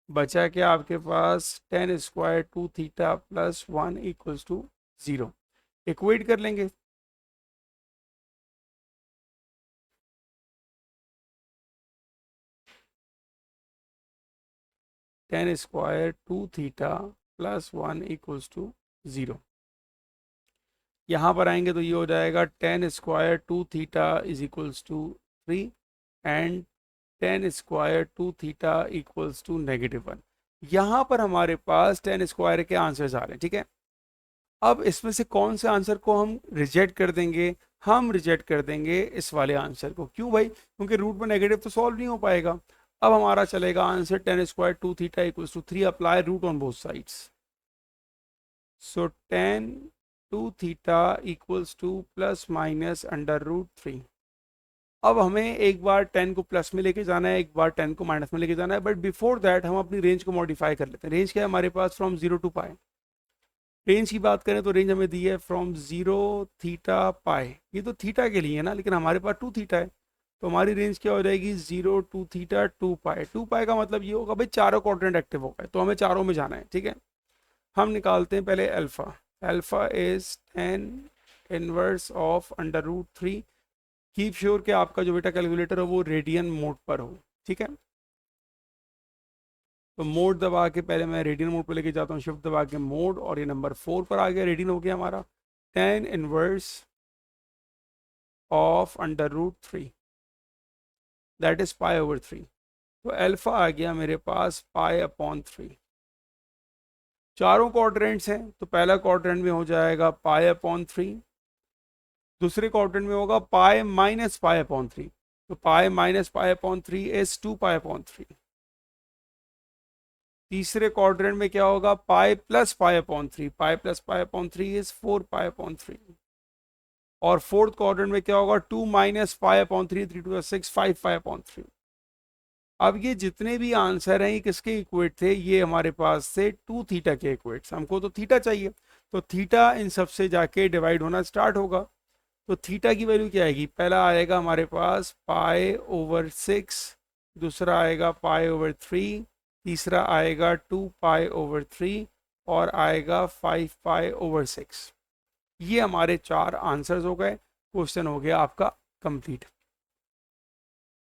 बचा क्या आपके पास, tan square 2θ plus 1 equals to 0। Equate कर लेंगे। tan square 2θ plus 1 equals to 0। यहाँ पर आएंगे तो ये हो जाएगा tan square 2θ is equals to 3 and tan square 2θ equals to -1। यहाँ पर हमारे पास tan स्क्वायर के आंसर्स आ रहे हैं, ठीक है। अब इसमें से कौन से आंसर को हम रिजेक्ट कर देंगे, हम रिजेक्ट कर देंगे इस वाले आंसर को। क्यों भाई, क्योंकि रूट में नेगेटिव तो सॉल्व नहीं हो पाएगा। अब हमारा चलेगा answer tan square 2θ equals to 3, apply root on both sides. So tan 2θ equals to plus minus under root 3। अब हमें एक बार 10 को प्लस में लेके जाना है, एक बार 10 को माइनस में लेके जाना है, बट बिफोर दैट हम अपनी रेंज को मॉडिफाई कर लेते हैं। रेंज क्या है हमारे पास, फ्रॉम 0 टू पाई। रेंज की बात करें तो रेंज हमें दी है फ्रॉम 0 थीटा पाई। ये तो थीटा के लिए है ना, लेकिन हमारे पास 2θ है, तो हमारी रेंज क्या हो जाएगी, 0 2 थीटा 2 पाई। 2 पाई का मतलब ये होगा भाई चारों क्वाड्रेंट एक्टिव हो गए, तो हमें चारों में जाना है, ठीक है। हम निकालते हैं पहले alpha. Alpha is tan inverse of under root 3। Keep sure कि आपका जो बेटा कैलकुलेटर हो वो रेडियन मोड पर हो, ठीक है। तो मोड दबा के पहले मैं रेडियन मोड पर लेके जाता हूँ, शिफ्ट दबा के मोड, और ये नंबर 4 पर आ गया, रेडियन हो गया हमारा। tan inverse of under root 3 that is pi over 3। तो अल्फा आ गया मेरे पास पाई अपॉन 3। चारों क्वाड्रेंट्स हैं, तो पहला क्वाड्रेंट में हो जाएगा पाई अपॉन 3, दूसरे क्वाड्रेंट में होगा पाई माइनस पाई अपॉन 3। तो pi minus pi upon 3 is 2 pi upon 3। तीसरे क्वाड्रेंट में क्या होगा, pi plus pi upon 3। Pi plus pi upon 3 is 4 pi upon 3। और फोर्थ क्वाड्रेंट में क्या होगा, 2 minus pi upon 3, 3 2 6, 5 pi upon 3। अब ये जितने भी आंसर हैं ये किसके इक्वेट थे, ये हमारे पास थे 2θ के इक्वेट्स। हमको तो थीटा चाहिए, तो थीटा इन सबसे जाके डिवाइड होना स्टार्ट होगा। तो थीटा की वैल्यू क्या आएगी, पहला आएगा हमारे पास पाई ओवर 6, दूसरा आएगा पाई ओवर 3, तीसरा आएगा 2 पाई ओवर 3, और आएगा 5 पाई ओवर 6। ये हमारे 4 आंसर्स हो गए, क्वेश्चन हो गया आपका कंप्लीट,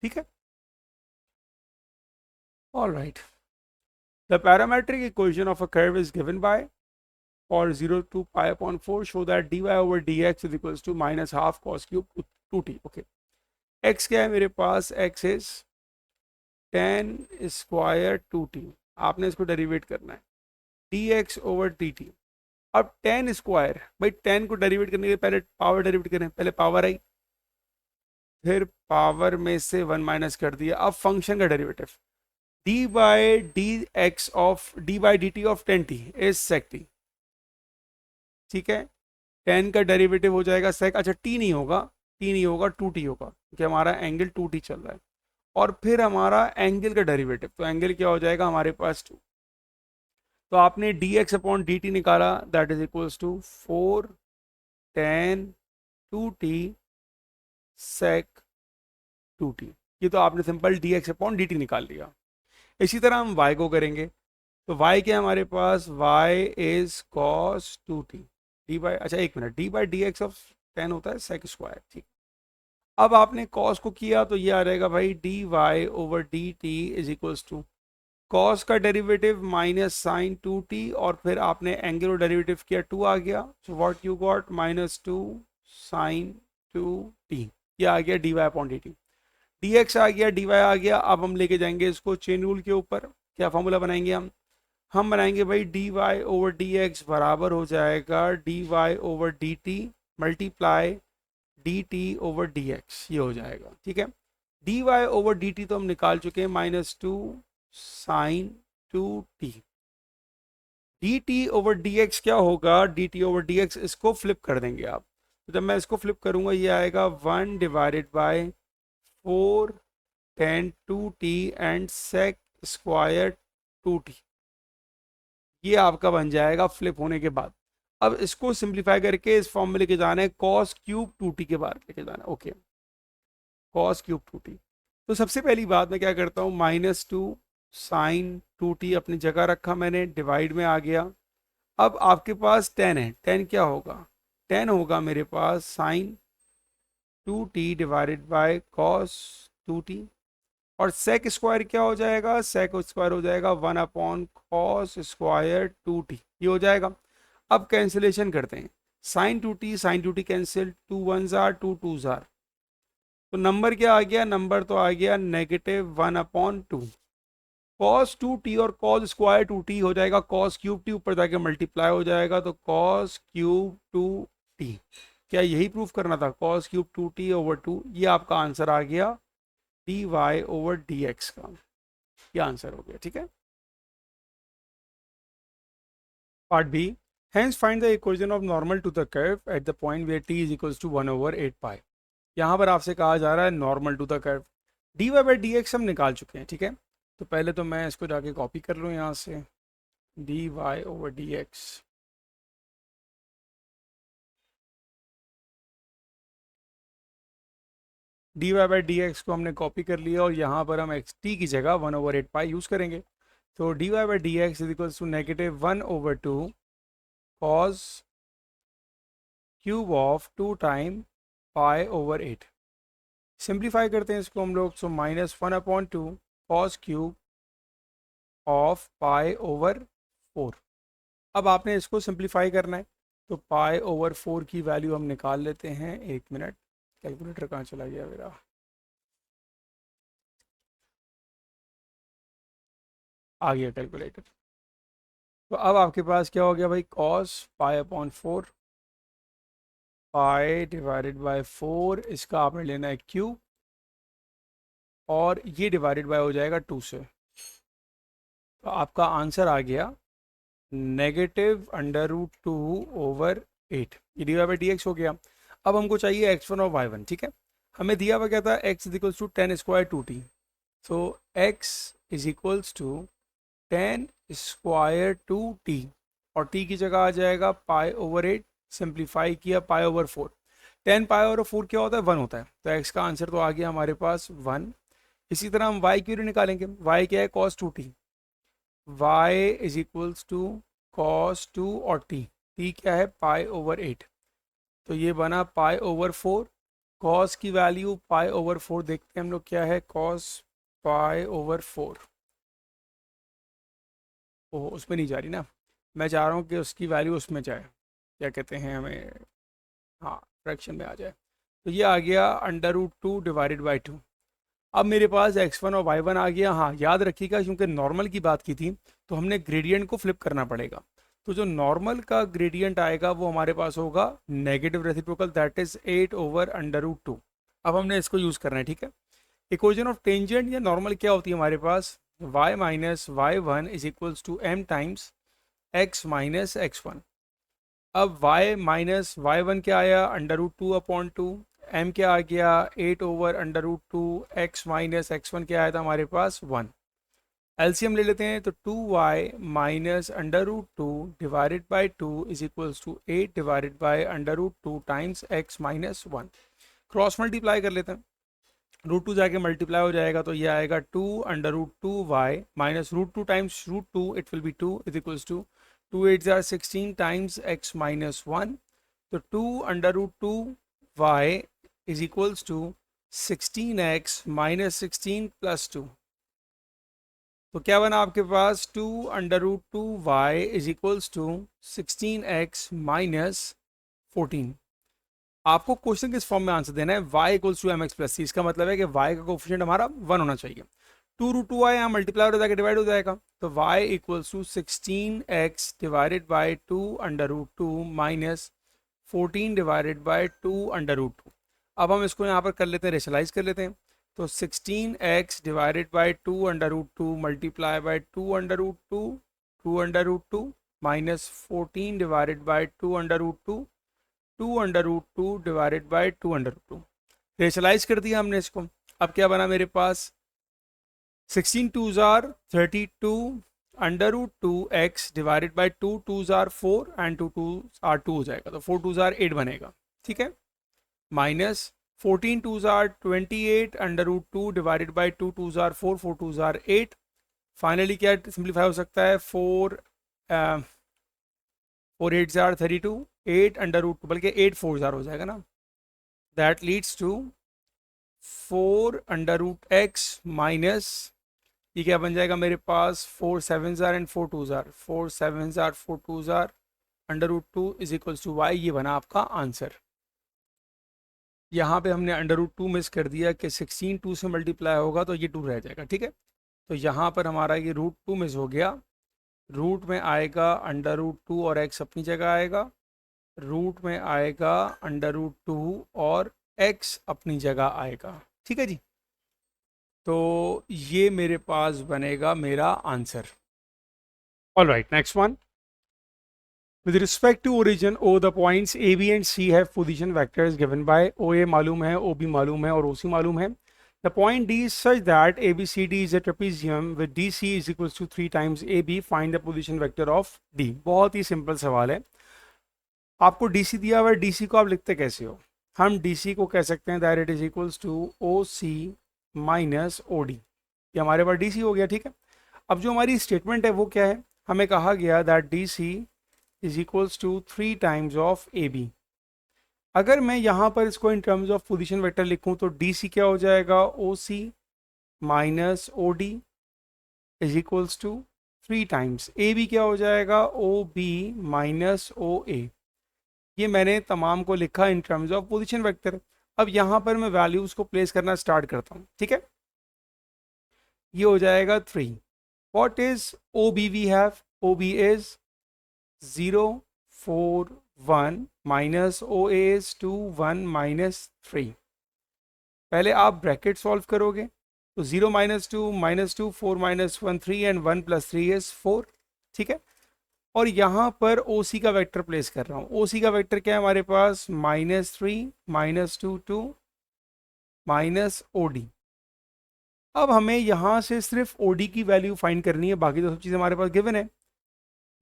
ठीक है। All right, the parametric equation of a curve is given bye और 0 to pi upon 4 show that dy over dx is equals to minus half cos cube 2t। Okay, x क्या है मेरे पास, x is tan square 2t। आपने इसको derivative करना है, dx over dt। अब tan square, भाई tan को डेरिवेट करने के पहले पावर डेरिवेट करें, पहले पावर आई, फिर पावर में से 1 माइनस कर दिया। अब फंक्शन का derivative, d by d x of d by D T of tan t is sec t, ठीक है। tan का डेरिवेटिव हो जाएगा sec, अच्छा t नहीं होगा, t नहीं होगा 2t होगा, क्योंकि हमारा एंगल 2t चल रहा है। और फिर हमारा एंगल का डेरिवेटिव, तो एंगल क्या हो जाएगा हमारे पास 2। तो आपने dx अपॉन dt निकाला, that is equals to 4 tan 2t sec 2t। ये तो आपने सिंपल dx अपॉन dt निकाल लिया। इसी तरह हम y को करेंगे, तो y क्या है हमारे पास, y is cos 2t D by, अच्छा एक minute, D by d x of ten होता है सेक स्क्वायर, ठीक। अब आपने cos को किया तो ये आ जाएगा भाई d y over d t is equals to cos का डेरिवेटिव माइनस साइन 2t, और फिर आपने एंगुलर डेरिवेटिव किया 2 आ गया, so what you got minus 2 sine 2t, ये आ गया d y upon d t. D x आ गया, डी वाई आ गया। अब हम लेके जाएंगे इसको चेन रूल के ऊपर। क्या फॉर्मूला बनाएंगे हम बनाएंगे भाई d y over d x बराबर हो जाएगा d y over d t multiply d t over d x, ये हो जाएगा, ठीक है। D y over d t तो हम निकाल चुके हैं, minus 2 sine 2t। D t over d x क्या होगा, d t over d x, इसको फ्लिप कर देंगे आप। तो जब मैं इसको फ्लिप करूंगा ये आएगा 1 divided by 4 tan 2t and sec square 2t, ये आपका बन जाएगा फ्लिप होने के बाद। अब इसको सिंप्लीफाई करके इस फॉर्म में लेके जाना है, cos क्यूब 2t के बाहर लेके जाना है, ओके, cos क्यूब 2t। तो सबसे पहली बात मैं क्या करता हूँ, माइनस 2 साइन 2t अपनी जगह रखा मैंने, डिवाइड में आ गया। अब आपके पास 10 है, 10 क्या होगा, 10 होगा मेरे पास sine 2t divided by cos 2t, और sec स्क्वायर क्या हो जाएगा, sec स्क्वायर हो जाएगा 1 अपॉन cos स्क्वायर 2t, ये हो जाएगा। अब कैंसिलेशन करते हैं, sine 2t cancel, 2 1s are 2 2s are, तो नंबर क्या आ गया, नंबर तो आ गया नेगेटिव 1 अपॉन 2। cos 2t और cos स्क्वायर 2t हो जाएगा cos क्यूब t, ऊपर जाके मल्टीप्लाई हो जाएगा, तो cos क्यूब 2t। क्या यही प्रूफ करना था, cos क्यूब 2t ओवर 2, ये आपका आंसर आ गया d y over d x का, ये आंसर हो गया, ठीक है। Part B, hence find the equation of normal to the curve at the point where t is equals to 1 over 8 pi। यहाँ पर आपसे कहा जा रहा है normal to the curve, d y by d x हम निकाल चुके हैं, ठीक है। तो पहले तो मैं इसको जाके कॉपी कर लूँ यहाँ से, d y over d x, d y by d x को हमने कॉपी कर लिया, और यहाँ पर हम एक्स टी की जगह 1 ओवर 8 पाई यूज़ करेंगे। तो d y by d x is equals to negative 1 over 2 cos cube of 2 time pi over 8। Simplify करते हैं इसको हम लोग, so minus 1 upon 2 cos cube of pi over 4। अब आपने इसको सिंप्लीफाई करना है, तो पाई ओवर 4 की वैल्यू हम निकाल लेते हैं, एक मिनट, कैलकुलेटर कहाँ चला गया मेरा, आ गया कैलकुलेटर। तो अब आपके पास क्या हो गया भाई, cos pi upon 4, pi divided by 4, इसका आपने लेना है क्यूब, और ये डिवाइडेड बाय हो जाएगा 2 से। तो आपका आंसर आ गया नेगेटिव अंडर रूट 2 ओवर 8, ये d y by d x हो गया। अब हमको चाहिए x1 और y1, ठीक है। हमें दिया हुआ क्या था, x is equals to 10 square 2t, so x is equals to 10 square 2t, और t की जगह आ जाएगा पाई ओवर 8, सिंप्लीफाई किया पाई ओवर 4, 10 पाई ओवर 4 क्या होता है, 1 होता है, तो x का आंसर तो आ गया हमारे पास 1। इसी तरह हम y की वैल्यू निकालेंगे, y क्या है cos 2t, y is equals to cos 2 और t क्या है पाई ओवर 8, तो ये बना पाई ओवर 4, कॉस की वैल्यू पाई ओवर 4, देखते हैं हम लोग क्या है, कॉस पाई ओवर 4, ओह उसमें नहीं जा रही ना, मैं चाह रहा हूँ कि उसकी वैल्यू उसमें जाए, क्या कहते हैं हमें, हाँ फ्रैक्शन में आ जाए, तो ये आ गया अंडर रूट 2 डिवाइडेड बाई 2। अब मेरे पास x1 और y1 आ गया। हाँ याद रखिएगा, क्योंकि नॉर्मल की बात की थी तो हमने ग्रेडियंट को फ्लिप करना पड़ेगा, तो जो नॉर्मल का ग्रेडियंट आएगा वो हमारे पास होगा negative reciprocal, that is 8 over under root 2। अब हमने इसको यूज़ करना है, ठीक है। इक्वेशन ऑफ टेंजेंट या नॉर्मल क्या होती है हमारे पास, y minus y1 is equals to m times x minus x1। अब y माइनस y1 क्या आया, अंडर रूट 2 अपॉन 2, m क्या आ गया 8 over under root 2, x minus x1 क्या आया था हमारे पास 1। एलसीएम ले लेते हैं, तो 2y minus under root two divided by 2 is equals to 8 divided by under root two times x minus 1। Cross multiply कर लेते हैं, रूट टू जाके मल्टीप्लाई हो जाएगा, तो ये आएगा 2 under root two y minus root two times root two, it will be 2 is equals to 2 8 जार 16 टाइम्स x माइनस 1। तो 2 under root two y is equals to 16x minus 16 plus 2। तो क्या बना आपके पास 2 under root two y is equals to 16x minus 14। आपको question किस form में आंसर देना है, y equals to m x plus c. इसका मतलब है कि y का कोफिशिएंट हमारा 1 होना चाहिए। 2 रूट टू वाई यहाँ मल्टीप्लाई हो जाएगा, डिवाइड हो जाएगा, तो y equals to 16x divided by 2 under root two minus 14 divided by 2 under root two. अब हम इसको यहाँ पर कर लेते हैं, रेशलाइज कर लेते हैं, तो 16x divided by 2 under root two multiply by 2 under root two 2 under root two minus 14 divided by 2 under root two 2 under root two divided by 2 under root two. Rationalise कर दिया हमने इसको। अब क्या बना मेरे पास, 16 twos are 32 under root two x divided by 2 to jar 4 and 2 two are 2 हो जाएगा, तो 4 टू जार 8 बनेगा, ठीक है, माइनस 14 टू जार 28 under root two divided by 2 to jar 4 4 two जार 8। फाइनली क्या सिंप्लीफाई हो सकता है, 4 8 जार 32 8 अंडर रूट टू, बल्कि 8 4 जार हो जाएगा ना, that leads to 4 under root x minus, ये क्या बन जाएगा मेरे पास, 4 7 जार एंड 4 2 जार 4 7 जार 4 2 जार under root two is equals to y. ये बना आपका आंसर। यहाँ पे हमने अंडर रूट टू मिस कर दिया कि 16 2 से मल्टीप्लाई होगा तो ये 2 रह जाएगा, ठीक है, तो यहाँ पर हमारा ये रूट 2 मिस हो गया। रूट में आएगा अंडर रूट 2 और x अपनी जगह आएगा, रूट में आएगा अंडर रूट 2 और x अपनी जगह आएगा, ठीक है जी। तो ये मेरे पास बनेगा मेरा answer. Alright, next one. With respect to origin, O, the points A, B and C have position vectors given by OA मालूम है, OB मालूम है और OC मालूम है. The point D is such that ABCD is a trapezium with DC is equals to 3 times AB. Find the position vector of D. बहुत ही simple सवाल है। आपको DC दिया हुआ है, DC को आप लिखते कैसे हो? हम DC को कह सकते हैं that it is equals to OC minus OD। ये हमारे पास DC हो गया, ठीक है। अब जो हमारी स्टेटमेंट है वो क्या है, हमें कहा गया that DC is equals to 3 times of AB। अगर मैं यहाँ पर इसको in terms of position vector लिखूँ तो DC क्या हो जाएगा, OC minus OD is equals to 3 times AB क्या हो जाएगा, OB माइनस OA। ये मैंने तमाम को लिखा इन टर्म्स ऑफ पोजीशन वेक्टर। अब यहाँ पर मैं वैल्यूज को प्लेस करना स्टार्ट करता हूँ, ठीक है। ये हो जाएगा 3। What is OB we have, OB is 0 4 1 minus OA is 2 1 minus 3। पहले आप ब्रैकेट सॉल्व करोगे तो 0 minus 2 minus 2 4 minus 1 3 and 1 plus 3 is 4, ठीक है। और यहाँ पर OC का वेक्टर प्लेस कर रहा हूँ। OC का वेक्टर क्या है हमारे पास, माइनस 3 माइनस 2 2 माइनस OD। अब हमें यहाँ से सिर्फ OD की वैल्यू फाइंड करनी है, बाकी तो सब चीज़ हमारे पास गिवन है।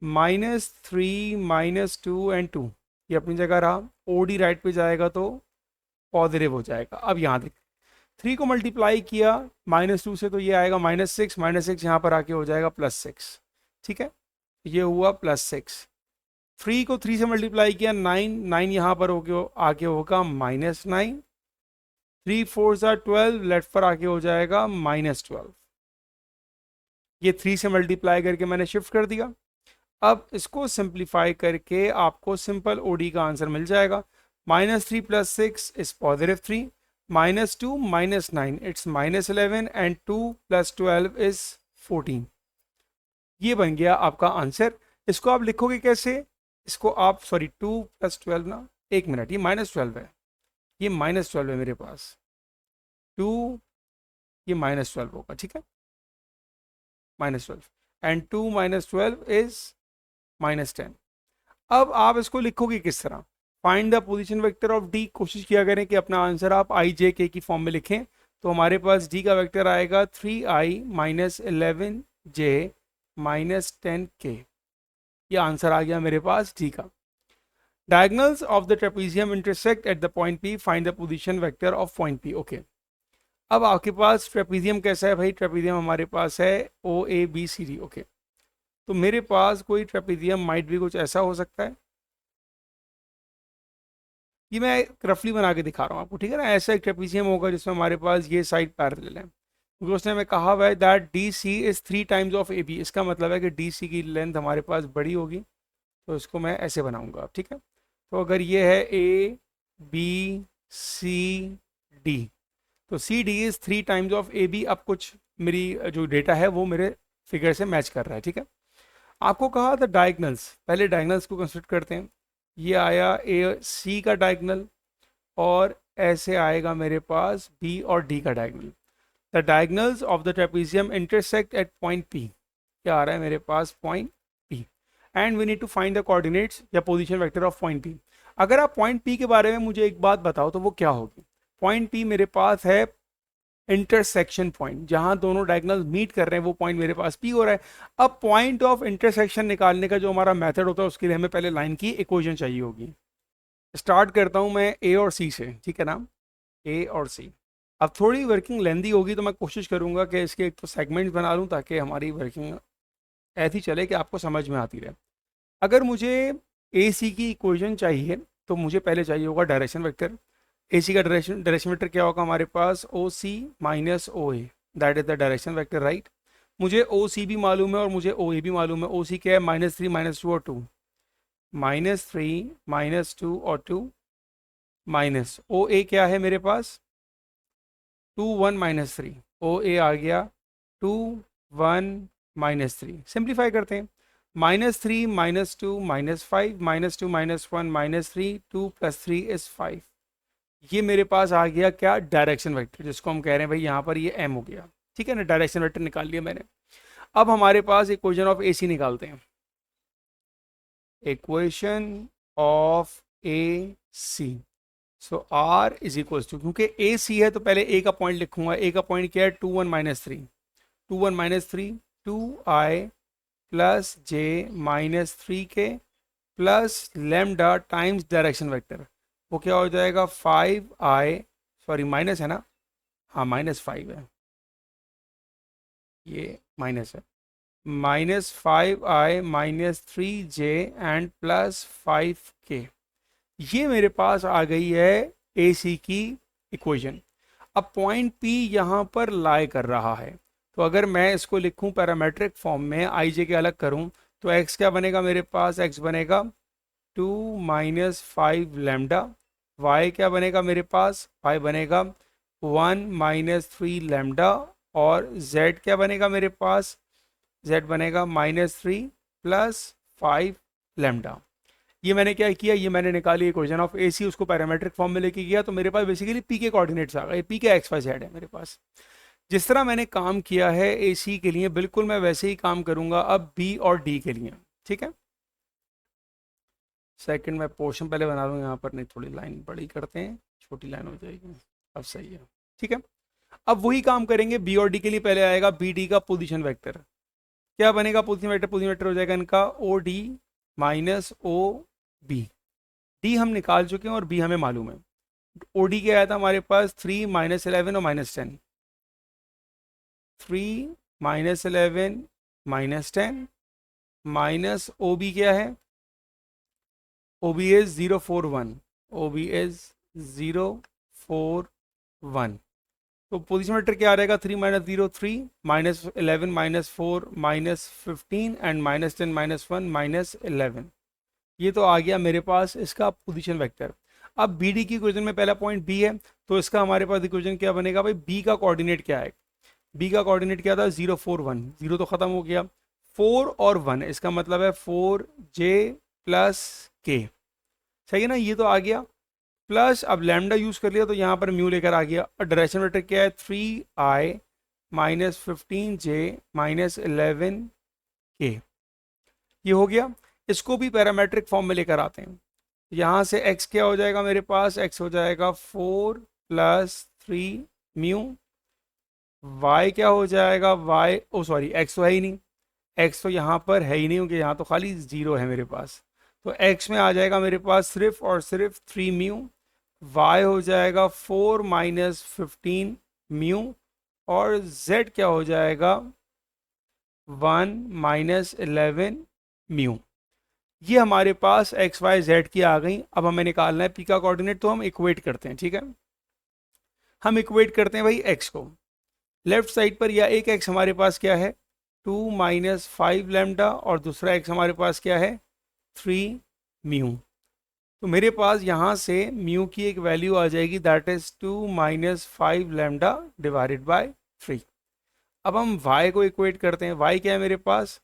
माइनस 3 माइनस 2 एंड 2 ये अपनी जगह रहा, OD राइट पे जाएगा तो पॉजिटिव हो जाएगा। अब यहाँ देख 3 को मल्टीप्लाई किया माइनस 2 से तो ये आएगा माइनस 6, माइनस 6 यहाँ पर आके हो जाएगा प्लस 6, ठीक है, ये हुआ प्लस 6। 3 को 3 से मल्टीप्लाई किया 9, 9 यहाँ पर होके आके होगा माइनस 9, 3 4 12 लेफ्ट पर आके हो जाएगा माइनस 12। ये 3 से मल्टीप्लाई करके मैंने शिफ्ट कर दिया। अब इसको सिंप्लीफाई करके आपको सिंपल OD का आंसर मिल जाएगा। Minus 3 plus 6 is positive 3, minus 2 minus 9 it's minus 11 and 2 plus 12 is 14। ये बन गया आपका आंसर। इसको आप लिखोगे कैसे, इसको आप सॉरी 2 प्लस 12 ना, एक मिनट, ये माइनस 12 है, ये माइनस 12 है मेरे पास, 2 ये माइनस 12 होगा, ठीक है, minus 12 and 2 minus 12 is minus 10। अब आप इसको लिखोगे किस तरह, find the position vector of D। कोशिश किया करें कि अपना आंसर आप IJK की फॉर्म में लिखें। तो हमारे पास D का वेक्टर आएगा 3i माइनस 11 जे माइनस 10k। ये आंसर आ गया मेरे पास, ठीक है। Diagonals of the trapezium intersect at the point P, find the position vector of point P. Okay, अब आपके पास ट्रेपीजियम कैसा है भाई? ट्रेपीजियम हमारे पास है O A B C D. Okay, तो मेरे पास कोई ट्रेपीजियम माइट भी कुछ ऐसा हो सकता है। ये मैं रफली बना के दिखा रहा हूँ आपको, ठीक है ना। ऐसा एक ट्रेपीजियम होगा जिसमें हमारे पास ये साइड पैरेलल है, क्योंकि उसने हमें कहा हुआ है that D C is 3 times of A B. इसका मतलब है कि डी सी की लेंथ हमारे पास बड़ी होगी, तो इसको मैं ऐसे बनाऊंगा, ठीक है। तो अगर ये है ए बी सी डी, तो C D is 3 times of A B. अब कुछ मेरी जो डेटा है वो मेरे फिगर से मैच कर रहा है, ठीक है। आपको कहा था डायगनल्स, पहले डायगनल्स को कंसिडर करते हैं। ये आया ए सी का डायगनल, और ऐसे आएगा मेरे पास बी और डी का diagonal. The diagonals of the trapezium intersect at point P. क्या आ रहा है मेरे पास? Point P. And we need to find the coordinates या position vector of point P. अगर आप पॉइंट पी के बारे में मुझे एक बात बताओ तो वो क्या होगी? पॉइंट पी मेरे पास है इंटरसेक्शन पॉइंट, जहां दोनों डायगोनल मीट कर रहे हैं, वो पॉइंट मेरे पास पी हो रहा है। अब पॉइंट ऑफ इंटरसेक्शन निकालने का जो हमारा मेथड होता है, उसके लिए हमें पहले लाइन की इक्वेशन चाहिए होगी। स्टार्ट करता हूं मैं ए और सी से, ठीक है ना, ए और सी। अब थोड़ी वर्किंग लेंदी होगी, तो मैं कोशिश करूंगा कि इसके एक तो सेगमेंट्स बना लूं, ताकि हमारी वर्किंग ऐसी चले कि आपको समझ में आती रहे। अगर मुझे ए सी की इक्वेशन चाहिए, तो मुझे पहले चाहिए होगा डायरेक्शन वेक्टर। ए सी का डायरेक्शन वेक्टर क्या होगा हमारे पास? O C minus O A, that is the direction vector, right. मुझे ओ सी भी मालूम है और मुझे ओ ए भी मालूम है। ओ सी क्या है? -3 -2 और 2, -3 -2 और 2, माइनस ओ ए क्या है मेरे पास? 2 1 -3। ओ ए आ गया 2 1 -3। सिंप्लीफाई करते हैं, -3 -2 -5 -2 -1 -3, 2 + 3 इज 5। ये मेरे पास आ गया क्या? डायरेक्शन वेक्टर, जिसको हम कह रहे हैं भाई यहाँ पर ये एम हो गया, ठीक है ना। डायरेक्शन वेक्टर निकाल लिया मैंने। अब हमारे पास इक्वेशन ऑफ ए सी निकालते हैं। Equation of A C, so r is equal to, क्योंकि ए सी है तो पहले ए का पॉइंट लिखूंगा। ए का पॉइंट क्या है? 2 1 -3, 2 1 -3, 2i प्लस जे -3k plus lambda times direction vector. वो क्या हो जाएगा? 5i, सॉरी माइनस है ना, हाँ -5 है, ये माइनस है, -5i -3j and plus 5k। ये मेरे पास आ गई है ए सी की इक्वेशन। अब पॉइंट पी यहाँ पर लाई कर रहा है, तो अगर मैं इसको लिखूं पैरामेट्रिक फॉर्म में, आई जे के अलग करूं, तो एक्स क्या बनेगा मेरे पास? एक्स बनेगा 2 -5 लैम्डा। वाई क्या बनेगा मेरे पास? वाई बनेगा 1 -3 लैम्डा। और जेड क्या बनेगा मेरे पास? जेड बनेगा -3 प्लस 5 लैम्डा। ये मैंने क्या किया? ये मैंने निकाली इक्वेशन ऑफ ए सी, उसको पैरामेट्रिक फॉर्म में लेके गया, तो मेरे पास बेसिकली पी के कोऑर्डिनेट्स आ गए। पी के एक्स वाई जेड है मेरे पास। जिस तरह मैंने काम किया है ए सी के लिए, बिल्कुल मैं वैसे ही काम करूंगा अब बी और डी के लिए, ठीक है। सेकंड मैं पोर्शन पहले बना लूँ यहाँ पर, नहीं थोड़ी लाइन बड़ी करते हैं, छोटी लाइन हो जाएगी। अब सही है, ठीक है। अब वही काम करेंगे बी और डी के लिए। पहले आएगा बी डी का पोजीशन वेक्टर। क्या बनेगा पोजीशन वेक्टर? पोजीशन वेक्टर हो जाएगा इनका O D minus O B. D हम निकाल चुके हैं और बी हमें मालूम है। ओ डी क्या आया था हमारे पास? 3 -11 और -10। 3 -11 -10 माइनस ओ बी क्या है? O B is 041। O B is 041। तो पोजीशन वेक्टर क्या आ रहेगा? 3 -0 3 -11 -4 -15 एंड -10 -1 -11। ये तो आ गया मेरे पास इसका पोजीशन वेक्टर। अब बी डी की इक्वेशन में पहला पॉइंट बी है, तो इसका हमारे पास इक्वेशन क्या बनेगा भाई? बी का कोऑर्डिनेट क्या है? बी का कोऑर्डिनेट क्या था? 041। 0 तो खत्म हो गया, 4 और 1, इसका मतलब है 4j प्लस के। सही है ना, ये तो आ गया। प्लस अब लैम्डा यूज कर लिया, तो यहाँ पर म्यू लेकर आ गया। और डायरेक्शन वेक्टर क्या है? 3i -15j -11k। ये हो गया। इसको भी पैरामेट्रिक फॉर्म में लेकर आते हैं। यहाँ से x क्या हो जाएगा मेरे पास? x हो जाएगा 4 + 3 म्यू y क्या हो जाएगा, y ओ सॉरी x तो है ही नहीं, x तो यहाँ पर है ही नहीं क्योंकि यहाँ तो खाली 0 है मेरे पास। तो x में आ जाएगा मेरे पास सिर्फ और सिर्फ 3 म्यू, y हो जाएगा 4 माइनस 15 म्यू, और z क्या हो जाएगा 1 माइनस 11 म्यू। ये हमारे पास एक्स वाई जेड की आ गई। अब हमें निकालना है पी का कोऑर्डिनेट, तो हम इक्वेट करते हैं, ठीक है। हम इक्वेट करते हैं भाई एक्स को लेफ्ट साइड पर, या एक एक्स हमारे पास क्या है 2 माइनस 5 लैम्डा, और दूसरा एक्स हमारे पास क्या है 3 म्यू। तो मेरे पास यहाँ से म्यू की एक वैल्यू आ जाएगी that is 2 minus 5 lambda divided by 3। अब हम y को इक्वेट करते हैं, y क्या है मेरे पास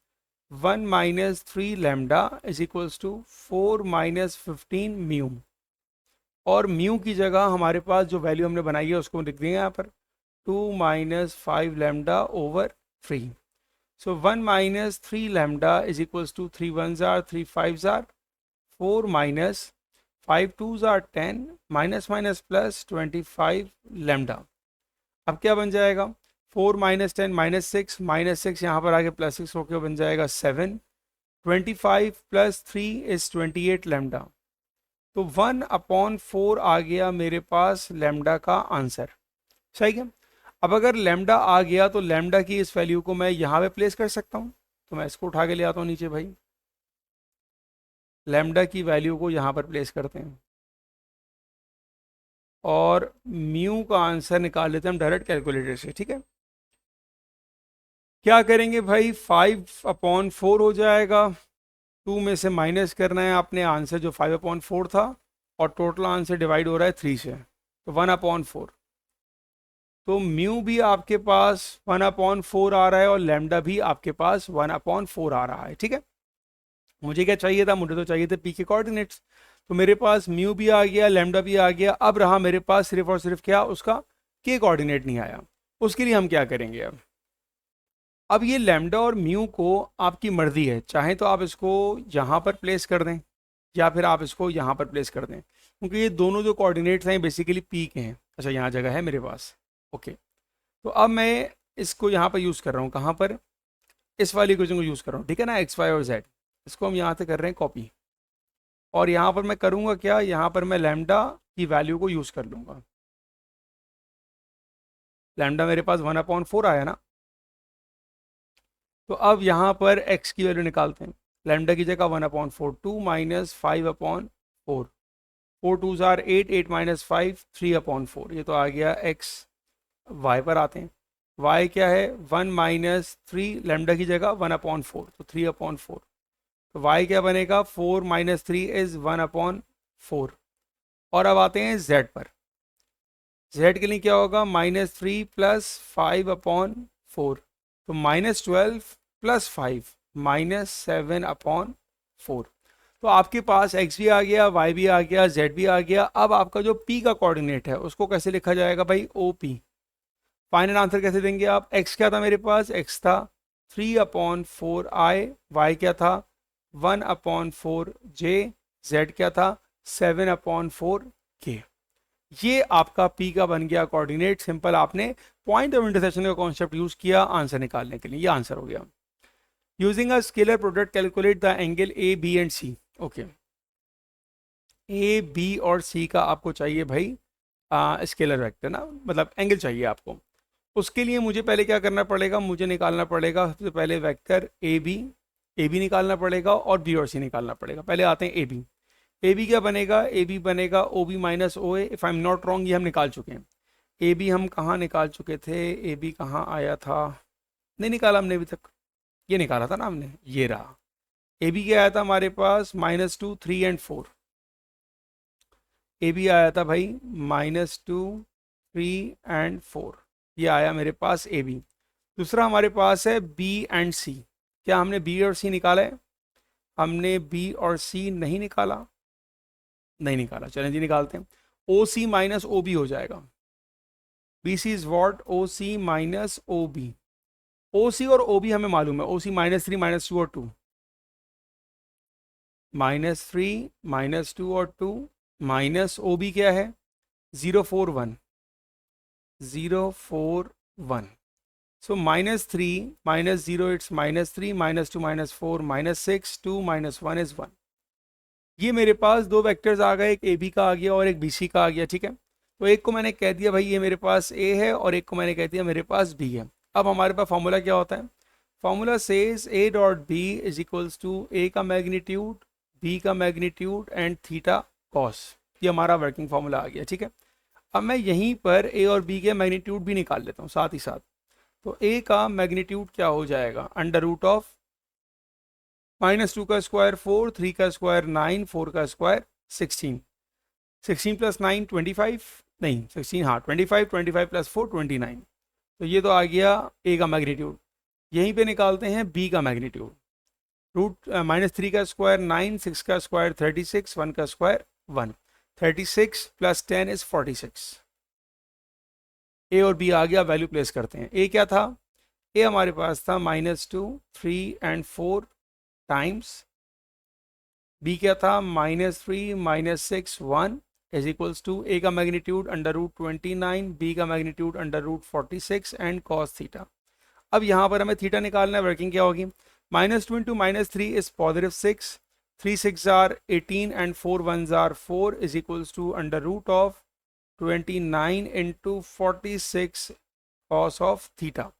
1 minus 3 lambda is equals to 4 minus 15 mu, और म्यू की जगह हमारे पास जो वैल्यू हमने बनाई है उसको लिख देंगे यहाँ पर 2 minus 5 lambda over 3। So 1 minus 3 lambda is equals to 3 1s are 3 5s are 4 minus 5 2s are 10 minus minus plus 25 lambda. अब क्या बन जाएगा 4 माइनस 10 माइनस सिक्स यहाँ पर आके प्लस 6 होकर बन जाएगा 7, 25 प्लस 3 इज 28 लैम्डा। तो 1/4 आ गया मेरे पास लैम्डा का आंसर, सही है। अब अगर लैम्डा आ गया तो लैम्डा की इस वैल्यू को मैं यहाँ पे प्लेस कर सकता हूँ, तो मैं इसको उठा के ले आता हूँ नीचे भाई, लैम्डा की वैल्यू को यहाँ पर प्लेस करते हैं, और म्यू का आंसर निकाल लेते हैं हम डायरेक्ट कैलकुलेटर से, ठीक है। क्या करेंगे भाई 5/4 हो जाएगा, 2 में से माइनस करना है आपने आंसर जो 5/4 था, और टोटल आंसर डिवाइड हो रहा है 3 से, तो 1/4। तो म्यू भी आपके पास 1/4 आ रहा है, और लैम्डा भी आपके पास 1/4 आ रहा है, ठीक है। मुझे क्या चाहिए था, मुझे तो चाहिए थे पी के कोऑर्डिनेट्स, तो मेरे पास म्यू भी आ गया लैम्डा भी आ गया। अब रहा मेरे पास सिर्फ और सिर्फ क्या, उसका के कोऑर्डिनेट नहीं आया। उसके लिए हम क्या करेंगे, अब ये लैम्डा और म्यू को आपकी मर्जी है, चाहे तो आप इसको यहाँ पर प्लेस कर दें, या फिर आप इसको यहाँ पर प्लेस कर दें, क्योंकि ये दोनों जो कोऑर्डिनेट्स हैं बेसिकली पी के हैं। अच्छा यहाँ जगह है मेरे पास, ओके। तो अब मैं इसको यहाँ पर यूज़ कर रहा हूँ, कहाँ पर, इस वाली इक्वेशन को यूज़ कर रहा हूँ, ठीक है ना, एक्स वाई और जेड। इसको हम यहाँ से कर रहे हैं कॉपी, और यहाँ पर मैं करूँगा क्या, यहाँ पर मैं लैम्डा की वैल्यू को यूज़ कर लूँगा। लैम्डा मेरे पास 1/4 आया ना, तो अब यहाँ पर x की वैल्यू निकालते हैं। लैम्डा की जगह 1/4, 2 माइनस 5/4, 4 2s आर 8, 8 माइनस 5 3/4। ये तो आ गया x। y पर आते हैं, y क्या है 1 माइनस 3, लैम्डा की जगह 1/4 तो 3/4। तो y क्या बनेगा 4 माइनस 3 इज 1/4। और अब आते हैं z पर, z के लिए क्या होगा -3 प्लस 5/4, तो -12 प्लस 5 -7/4। तो आपके पास x भी आ गया, y भी आ गया, z भी आ गया। अब आपका जो p का कोऑर्डिनेट है उसको कैसे लिखा जाएगा भाई, OP। फाइनल आंसर कैसे देंगे आप, x क्या था मेरे पास, x था 3/4i, y क्या था 1/4j, z क्या था 7/4k। ये आपका p का बन गया कोऑर्डिनेट। सिंपल, आपने पॉइंट ऑफ इंटरसेक्शन का कॉन्सेप्ट यूज किया आंसर निकालने के लिए, ये आंसर हो गया। Using a scalar product calculate the angle A B and C. Okay, A B और सी का आपको चाहिए भाई स्केलर वेक्टर ना, मतलब एंगल चाहिए आपको। उसके लिए मुझे पहले क्या करना पड़ेगा, मुझे निकालना पड़ेगा सबसे पहले वेक्टर ए बी निकालना पड़ेगा, और बी और सी निकालना पड़ेगा। पहले आते हैं ए बी क्या बनेगा, ए बी बनेगा O B minus O A, if I am not wrong ये हम निकाल चुके हैं। ए बी हम कहाँ निकाल चुके थे, ए बी कहाँ आया था, नहीं निकाला हमने अभी तक, ये निकाला था ना हमने, ये रहा। ए बी क्या आया था हमारे पास -2 3 एंड 4। ए बी आया था भाई -2 3 एंड 4, ये आया मेरे पास ए बी। दूसरा हमारे पास है बी एंड सी। क्या हमने बी और सी निकाला है, हमने बी और सी नहीं निकाला, नहीं निकाला, चलें जी निकालते हैं। ओ सी माइनस ओ बी हो जाएगा, B C is what O C minus O B. O C और ओ बी हमें मालूम है, ओ सी -3 -2 और 2, -3 -2 और 2, माइनस ओ बी क्या है 0 4 1, 0 4 1। सो -3 -0 इट्स -3 -2 -4 -6 2 -1 इज 1। ये मेरे पास दो वेक्टर्स आ गए, एक ए बी का आ गया और एक बी सी का आ गया, ठीक है। तो एक को मैंने कह दिया भाई ये मेरे पास ए है और एक को मैंने कह दिया मेरे पास बी है। अब हमारे पास फॉर्मूला क्या होता है? Formula says A dot B is equals to A का मैग्नीट्यूड, बी का मैग्नीट्यूड एंड थीटा कॉस। ये हमारा वर्किंग फॉर्मूला आ गया, ठीक है। अब मैं यहीं पर ए और बी के मैग्नीट्यूड भी निकाल लेता हूँ साथ ही साथ। तो ए का मैग्नीट्यूड क्या हो जाएगा? अंडर रूट ऑफ -2 का स्क्वायर 4, 3 का स्क्वायर 9, 4 का स्क्वायर 16, 16 प्लस 9 25, नहीं 16 हाँ 25, 25 प्लस 4 29। तो ये तो आ गया ए का मैग्नीट्यूड। यहीं पे निकालते हैं बी का मैग्नीट्यूड। रूट -3 का स्क्वायर 9, 6 का स्क्वायर 36, 1 का स्क्वायर 1, 36 प्लस 10 इज 46। ए और बी आ गया, वैल्यू प्लेस करते हैं। ए क्या था? ए हमारे पास था -2, 3 एंड 4 टाइम्स। बी क्या था? -3 -6 1 इज इक्वल्स टू ए का मैग्नीट्यूड अंडर रूट 29, बी का magnitude under root 46 and cos theta. अब यहाँ पर हमें थीटा निकालना है। वर्किंग क्या होगी? -2 into -3 is +6, 3 6 are 18 and 4 1 are 4 is equals to under root of 29 into 46 cos of theta.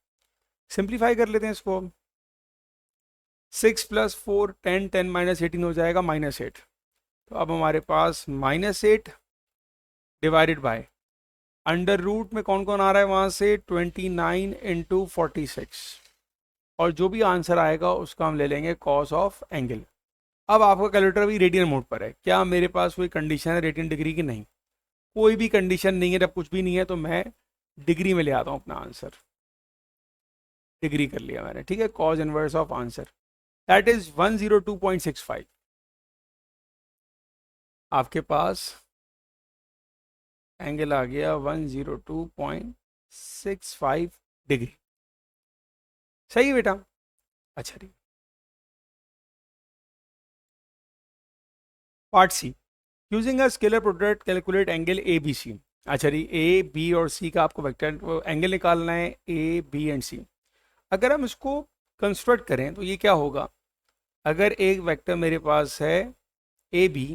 Simplify कर लेते हैं इसको। 6 प्लस 4 10, 10 माइनस 18 हो जाएगा -8। तो अब हमारे पास -8 डिवाइडेड बाय अंडर रूट में कौन कौन आ रहा है वहाँ से 29 इंटू 46, और जो भी आंसर आएगा उसका हम ले लेंगे कॉस ऑफ एंगल। अब आपका कैलकुलेटर भी रेडियन मोड पर है। क्या मेरे पास कोई कंडीशन है रेडियन डिग्री की? नहीं, कोई भी कंडीशन नहीं है। जब कुछ भी नहीं है तो मैं डिग्री में ले आता हूँ अपना आंसर। डिग्री कर लिया मैंने, ठीक है। Cause inverse of answer that is 102.65। आपके पास एंगल आ गया 102.65 डिग्री। सही है बेटा? अच्छा ठीक। Part C, using a scalar product calculate angle A B C. अच्छा जी, ए बी और सी का आपको वेक्टर एंगल निकालना है, ए बी एंड सी। अगर हम इसको कंस्ट्रक्ट करें तो ये क्या होगा? अगर एक वेक्टर मेरे पास है ए बी,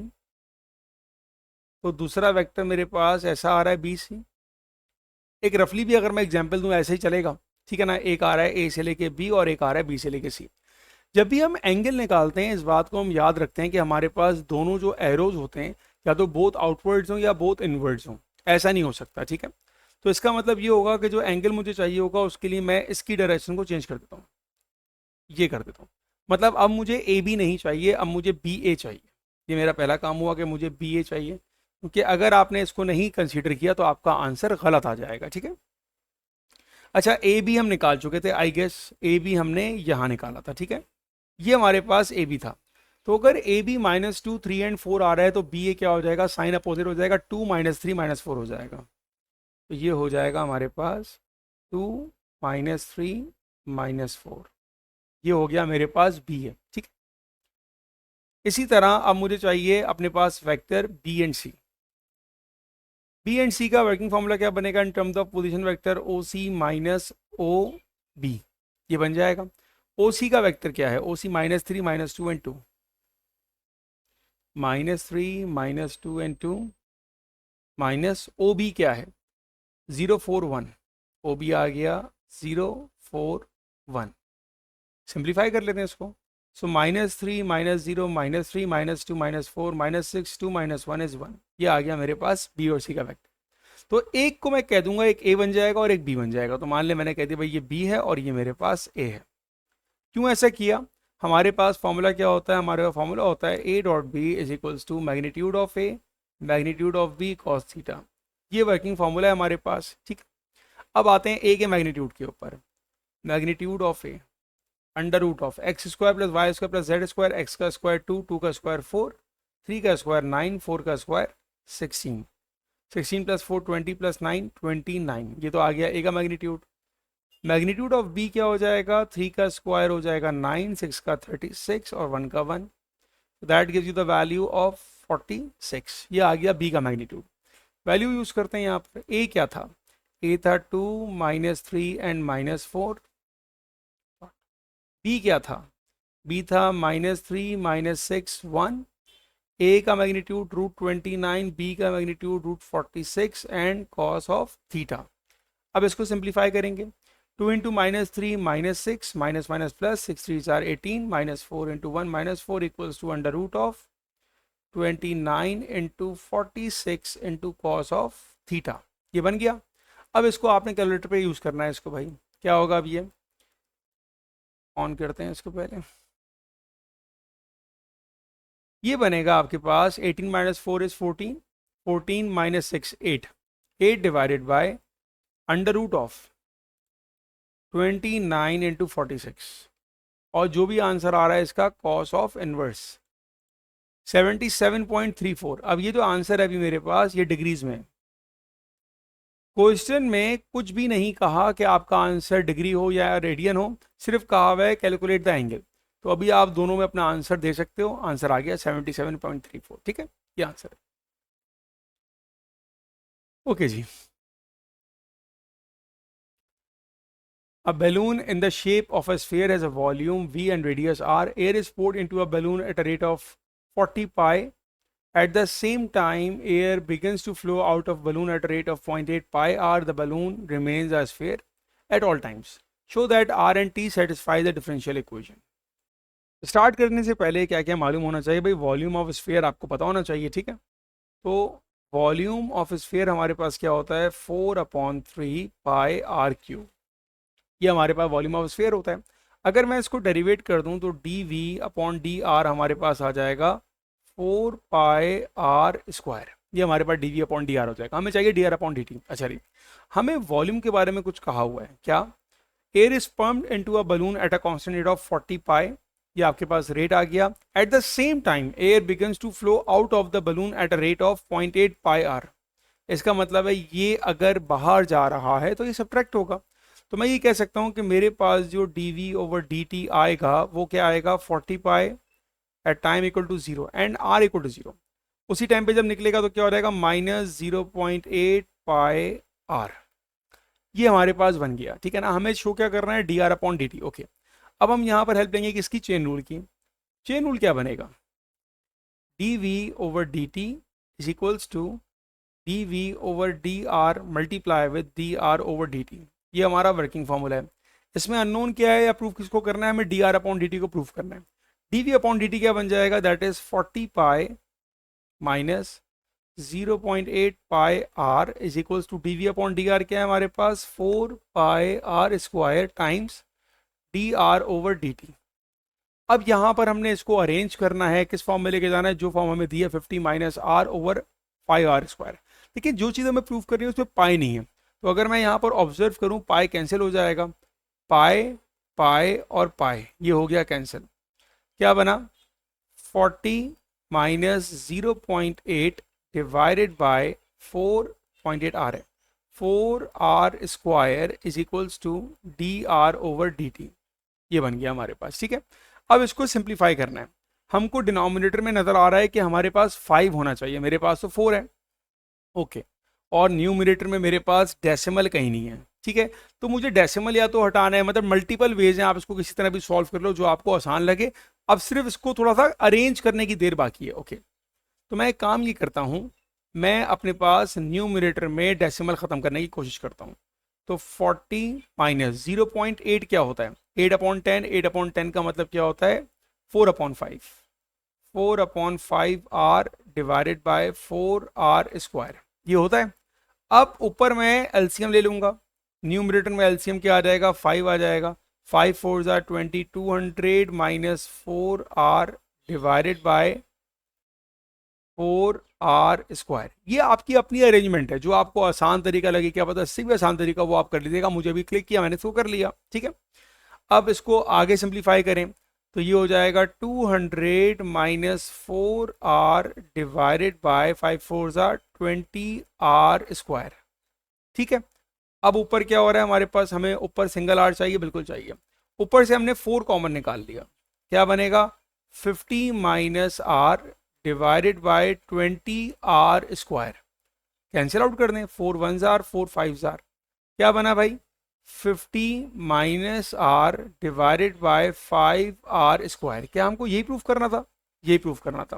तो दूसरा वेक्टर मेरे पास ऐसा आ रहा है बी सी। एक रफली भी अगर मैं एग्जांपल दूं ऐसे ही चलेगा, ठीक है ना। एक आ रहा है ए से लेके बी और एक आ रहा है बी से लेके सी। जब भी हम एंगल निकालते हैं इस बात को हम याद रखते हैं कि हमारे पास दोनों जो एरोज होते हैं या तो बोथ आउटवर्ड्स हों या बोथ इनवर्ड्स हों। ऐसा नहीं हो सकता, ठीक है। तो इसका मतलब ये होगा कि जो एंगल मुझे चाहिए होगा उसके लिए मैं इसकी डायरेक्शन को चेंज कर देता हूँ, ये कर देता हूँ। मतलब अब मुझे ए बी नहीं चाहिए, अब मुझे बी ए चाहिए। ये मेरा पहला काम हुआ कि मुझे बी ए चाहिए, क्योंकि अगर आपने इसको नहीं कंसीडर किया तो आपका आंसर गलत आ जाएगा, ठीक है। अच्छा, ए बी हम निकाल चुके थे, आई गेस ए बी हमने यहाँ निकाला था, ठीक है। ये हमारे पास ए बी था। तो अगर ए बी -2 3 एंड 4 आ रहा है तो बी ए क्या हो जाएगा? साइन अपोजिट हो जाएगा, 2 -3 -4 हो जाएगा। तो ये हो जाएगा हमारे पास 2 -3 -4। ये हो गया मेरे पास बी है, ठीक है। इसी तरह अब मुझे चाहिए अपने पास vector B and C. B and C का वर्किंग फॉर्मूला क्या बनेगा? In terms of position vector O C minus O B, ये बन जाएगा। ओ सी का वेक्टर क्या है? O C -3 -2 and 2, -3 -2 and 2 minus O B क्या है? 0 4 1। ओ बी आ गया 0 4 1। सिंप्लीफाई कर लेते हैं इसको। सो -3 -0 -3 -2 -4 -6 2 -1 इज 1। ये आ गया मेरे पास बी और सी का वेक्टर। तो एक को मैं कह दूंगा एक ए बन जाएगा और एक बी बन जाएगा। तो मान ले मैंने कह दिया भाई ये बी है और ये मेरे पास ए है। क्यों ऐसा किया? हमारे पास फॉर्मूला क्या होता है? हमारे पास फॉर्मूला होता है A dot B is equals to magnitude of A magnitude of B cos theta. ये वर्किंग फॉर्मूला है हमारे पास, ठीक। अब आते हैं ए के मैग्नीट्यूड के ऊपर। Magnitude of A under root of x square plus y square plus z square, x का स्क्वायर 2, 2 का स्क्वायर 4, 3 का स्क्वायर 9, 4 का स्क्वायर 16, 16 प्लस 4 20 प्लस 9 29। ये तो आ गया ए का मैग्नीट्यूड। मैग्नीट्यूड ऑफ बी क्या हो जाएगा? 3 का स्क्वायर हो जाएगा 9, 6 का 36 और 1 का 1। That gives you the value of 46। ये आ गया बी का मैग्नीट्यूड। वैल्यू यूज करते हैं यहाँ पर। ए क्या था? ए था 2 -3 एंड -4, बी क्या था, बी था -3 -6 1, ए का मैग्नीट्यूड √29, बी का magnitude √46 and cos of theta. अब इसको सिंप्लीफाई करेंगे, 2 into -3 -6 minus minus plus 6 3 4 18 -4 into 1 -4 equals to under root of 29 into 46 into cos of theta. ये बन गया। अब इसको आपने कैलकुलेटर पे यूज़ करना है इसको भाई। क्या होगा अब ये, ऑन करते हैं इसको पहले। ये बनेगा आपके पास 18 - 4 इज 14, 14 - 6 8, 8 divided by under root of 29 into 46, और जो भी आंसर आ रहा है इसका कॉस ऑफ इनवर्स 77.34। अब ये जो आंसर है अभी मेरे पास ये डिग्रीज में, क्वेश्चन में कुछ भी नहीं कहा कि आपका आंसर डिग्री हो या रेडियन हो, सिर्फ कहा हुआ है कैलकुलेट द एंगल। तो अभी आप दोनों में अपना आंसर दे सकते हो, आंसर आ गया 77.34। ठीक है, ये आंसर है। ओके जी। A balloon in the shape of a sphere has a volume V and radius R. Air is poured into a balloon at a rate of 40 pi. At the same time, air begins to flow out of balloon at a rate of 0.8 pi r. The balloon remains a sphere at all times. Show that R and T satisfy the differential equation. Start करने से पहले क्या क्या मालूम होना चाहिए भाई, volume of sphere आपको पता होना चाहिए। ठीक है, तो वॉल्यूम ऑफ स्फीयर हमारे पास क्या होता है, 4/3 पाई आर क्यूब। ये हमारे पास वॉल्यूम ऑफ स्फीयर होता है। अगर मैं इसको डेरिवेट कर दूं तो dv/dr हमारे पास आ जाएगा 4 पाई आर स्क्वायर। ये हमारे पास dv/dr हो जाएगा। हमें चाहिए dr/dt। अच्छा जी, हमें वॉल्यूम के बारे में कुछ कहा हुआ है क्या, air is pumped into a balloon at a constant rate of 40 pi. ये आपके पास रेट आ गया। At the same time air begins to flow out of the balloon at a rate of 0.8 pi r. इसका मतलब है ये अगर बाहर जा रहा है तो ये सब्ट्रैक्ट होगा। तो मैं ये कह सकता हूँ कि मेरे पास जो dv/dt आएगा वो क्या आएगा, 40 pi at time equal to 0 and r equal to 0। उसी टाइम पे जब निकलेगा तो क्या हो जाएगा, -0.8 पाई r। ये हमारे पास बन गया। ठीक है ना, हमें शो क्या करना है, dr/dt। ओके, अब हम यहाँ पर हेल्प लेंगे किसकी, चेन रूल की। चेन रूल क्या बनेगा, dv/dt is equals to dv/dr multiply with dr/dt। ये हमारा वर्किंग फॉर्मूला है। इसमें अननोन क्या है या प्रूफ किसको करना है, हमें dr/dt को प्रूफ करना है। dv/dt क्या बन जाएगा, that is 40 pi minus 0.8 pi r is equals to dv/dr क्या है हमारे पास, 4 pi r square times dr/dt। अब यहाँ पर हमने इसको अरेंज करना है, किस फॉर्म में लेके जाना है, जो फॉर्म हमें दिया 50 minus are over 5r square. देखिए जो चीज़ हमें प्रूफ करनी है उसमें पाई नहीं है, तो अगर मैं यहाँ पर ऑब्जर्व करूँ पाई कैंसिल हो जाएगा, पाई पाई और पाई ये हो गया कैंसिल। क्या बना, 40 माइनस 0.8 डिवाइडेड बाय 4.8 आर है, 4r square is equals to dr/dt। ये बन गया हमारे पास। ठीक है, अब इसको सिंप्लीफाई करना है। हमको डिनोमिनेटर में नजर आ रहा है कि हमारे पास 5 होना चाहिए, मेरे पास तो 4 है। ओके, और न्यूमरेटर में मेरे पास डेसिमल कहीं नहीं है। ठीक है, तो मुझे डेसिमल या तो हटाना है, मतलब मल्टीपल वेज हैं, आप इसको किसी तरह भी सॉल्व कर लो जो आपको आसान लगे। अब सिर्फ इसको थोड़ा सा अरेंज करने की देर बाकी है। ओके, तो मैं एक काम ये करता हूँ, मैं अपने पास न्यूमरेटर में डेसिमल ख़त्म करने की कोशिश करता हूँ। तो 40 माइनस 0.8 क्या होता है, 8/10। 8/10 का मतलब क्या होता है, 4/5। 4/5 are divided bye 4r square, ये होता है। अब ऊपर मैं एलसीएम ले लूंगा, न्यूमरेटर में एलसीएम क्या आ जाएगा, 5 आ जाएगा। 5 4 ज़ा 20, 200 minus 4r divided by 4r square. ये आपकी अपनी अरेंजमेंट है, जो आपको आसान तरीका लगे, क्या पता इससे भी आसान तरीका वो आप कर लीजिएगा। मुझे भी क्लिक किया, मैंने इसको कर लिया। ठीक है, अब इसको आगे सिंप्लीफाई करें तो ये हो जाएगा 200 माइनस 4r डिवाइडेड बाय 5 4 ज़ा 20r स्क्वायर। ठीक है, अब ऊपर क्या हो रहा है हमारे पास, हमें ऊपर सिंगल आर चाहिए, बिल्कुल चाहिए। ऊपर से हमने 4 कॉमन निकाल लिया, क्या बनेगा, 50 minus r divided by 20r square. Cancel out कर दें, 4 1 ज़ार 4 5 ज़ार, क्या बना भाई, 50 minus r divided bye 5r²। क्या हमको यही प्रूफ करना था? यही प्रूफ करना था।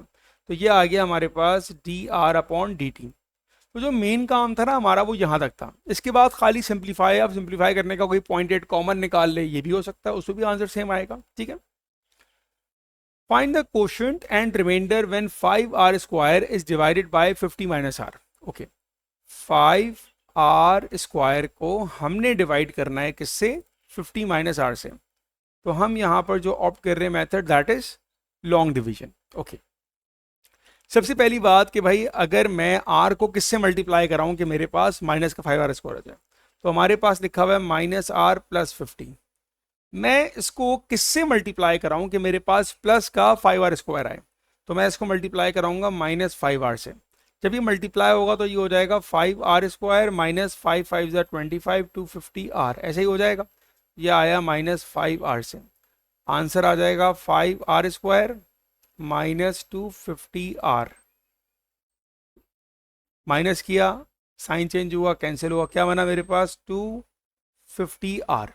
तो ये आ गया हमारे पास dr/dt। तो जो मेन काम था ना हमारा वो यहाँ तक था। इसके बाद खाली सिंप्लीफाई, अब सिंप्लीफाई करने का कोई पॉइंट एट कॉमन निकाल ले, ये भी हो सकता है, उसमें भी आंसर सेम आएगा। ठीक है, find the quotient and remainder when 5r² is divided by 50 minus r. Okay, 5r² को हमने डिवाइड करना है किससे? 50 माइनस आर से। तो हम यहाँ पर जो ऑप्ट कर रहे हैं method, that is long division. Okay, सबसे पहली बात कि भाई अगर मैं r को किससे मल्टीप्लाई कराऊं कि मेरे पास माइनस का 5r² आ जाए, तो हमारे पास लिखा हुआ है माइनस आर प्लस 50। मैं इसको किससे मल्टीप्लाई कराऊं कि मेरे पास प्लस का 5r² आए, तो मैं इसको मल्टीप्लाई कराऊंगा माइनस 5r से। जब ये मल्टीप्लाई होगा तो ये हो जाएगा 5r² माइनस 5 5 25 250r, ऐसे ही हो जाएगा। ये आया माइनस 5r से, आंसर आ जाएगा 5r² माइनस 250r। माइनस किया, साइन चेंज हुआ, कैंसिल हुआ, क्या बना मेरे पास? 250r।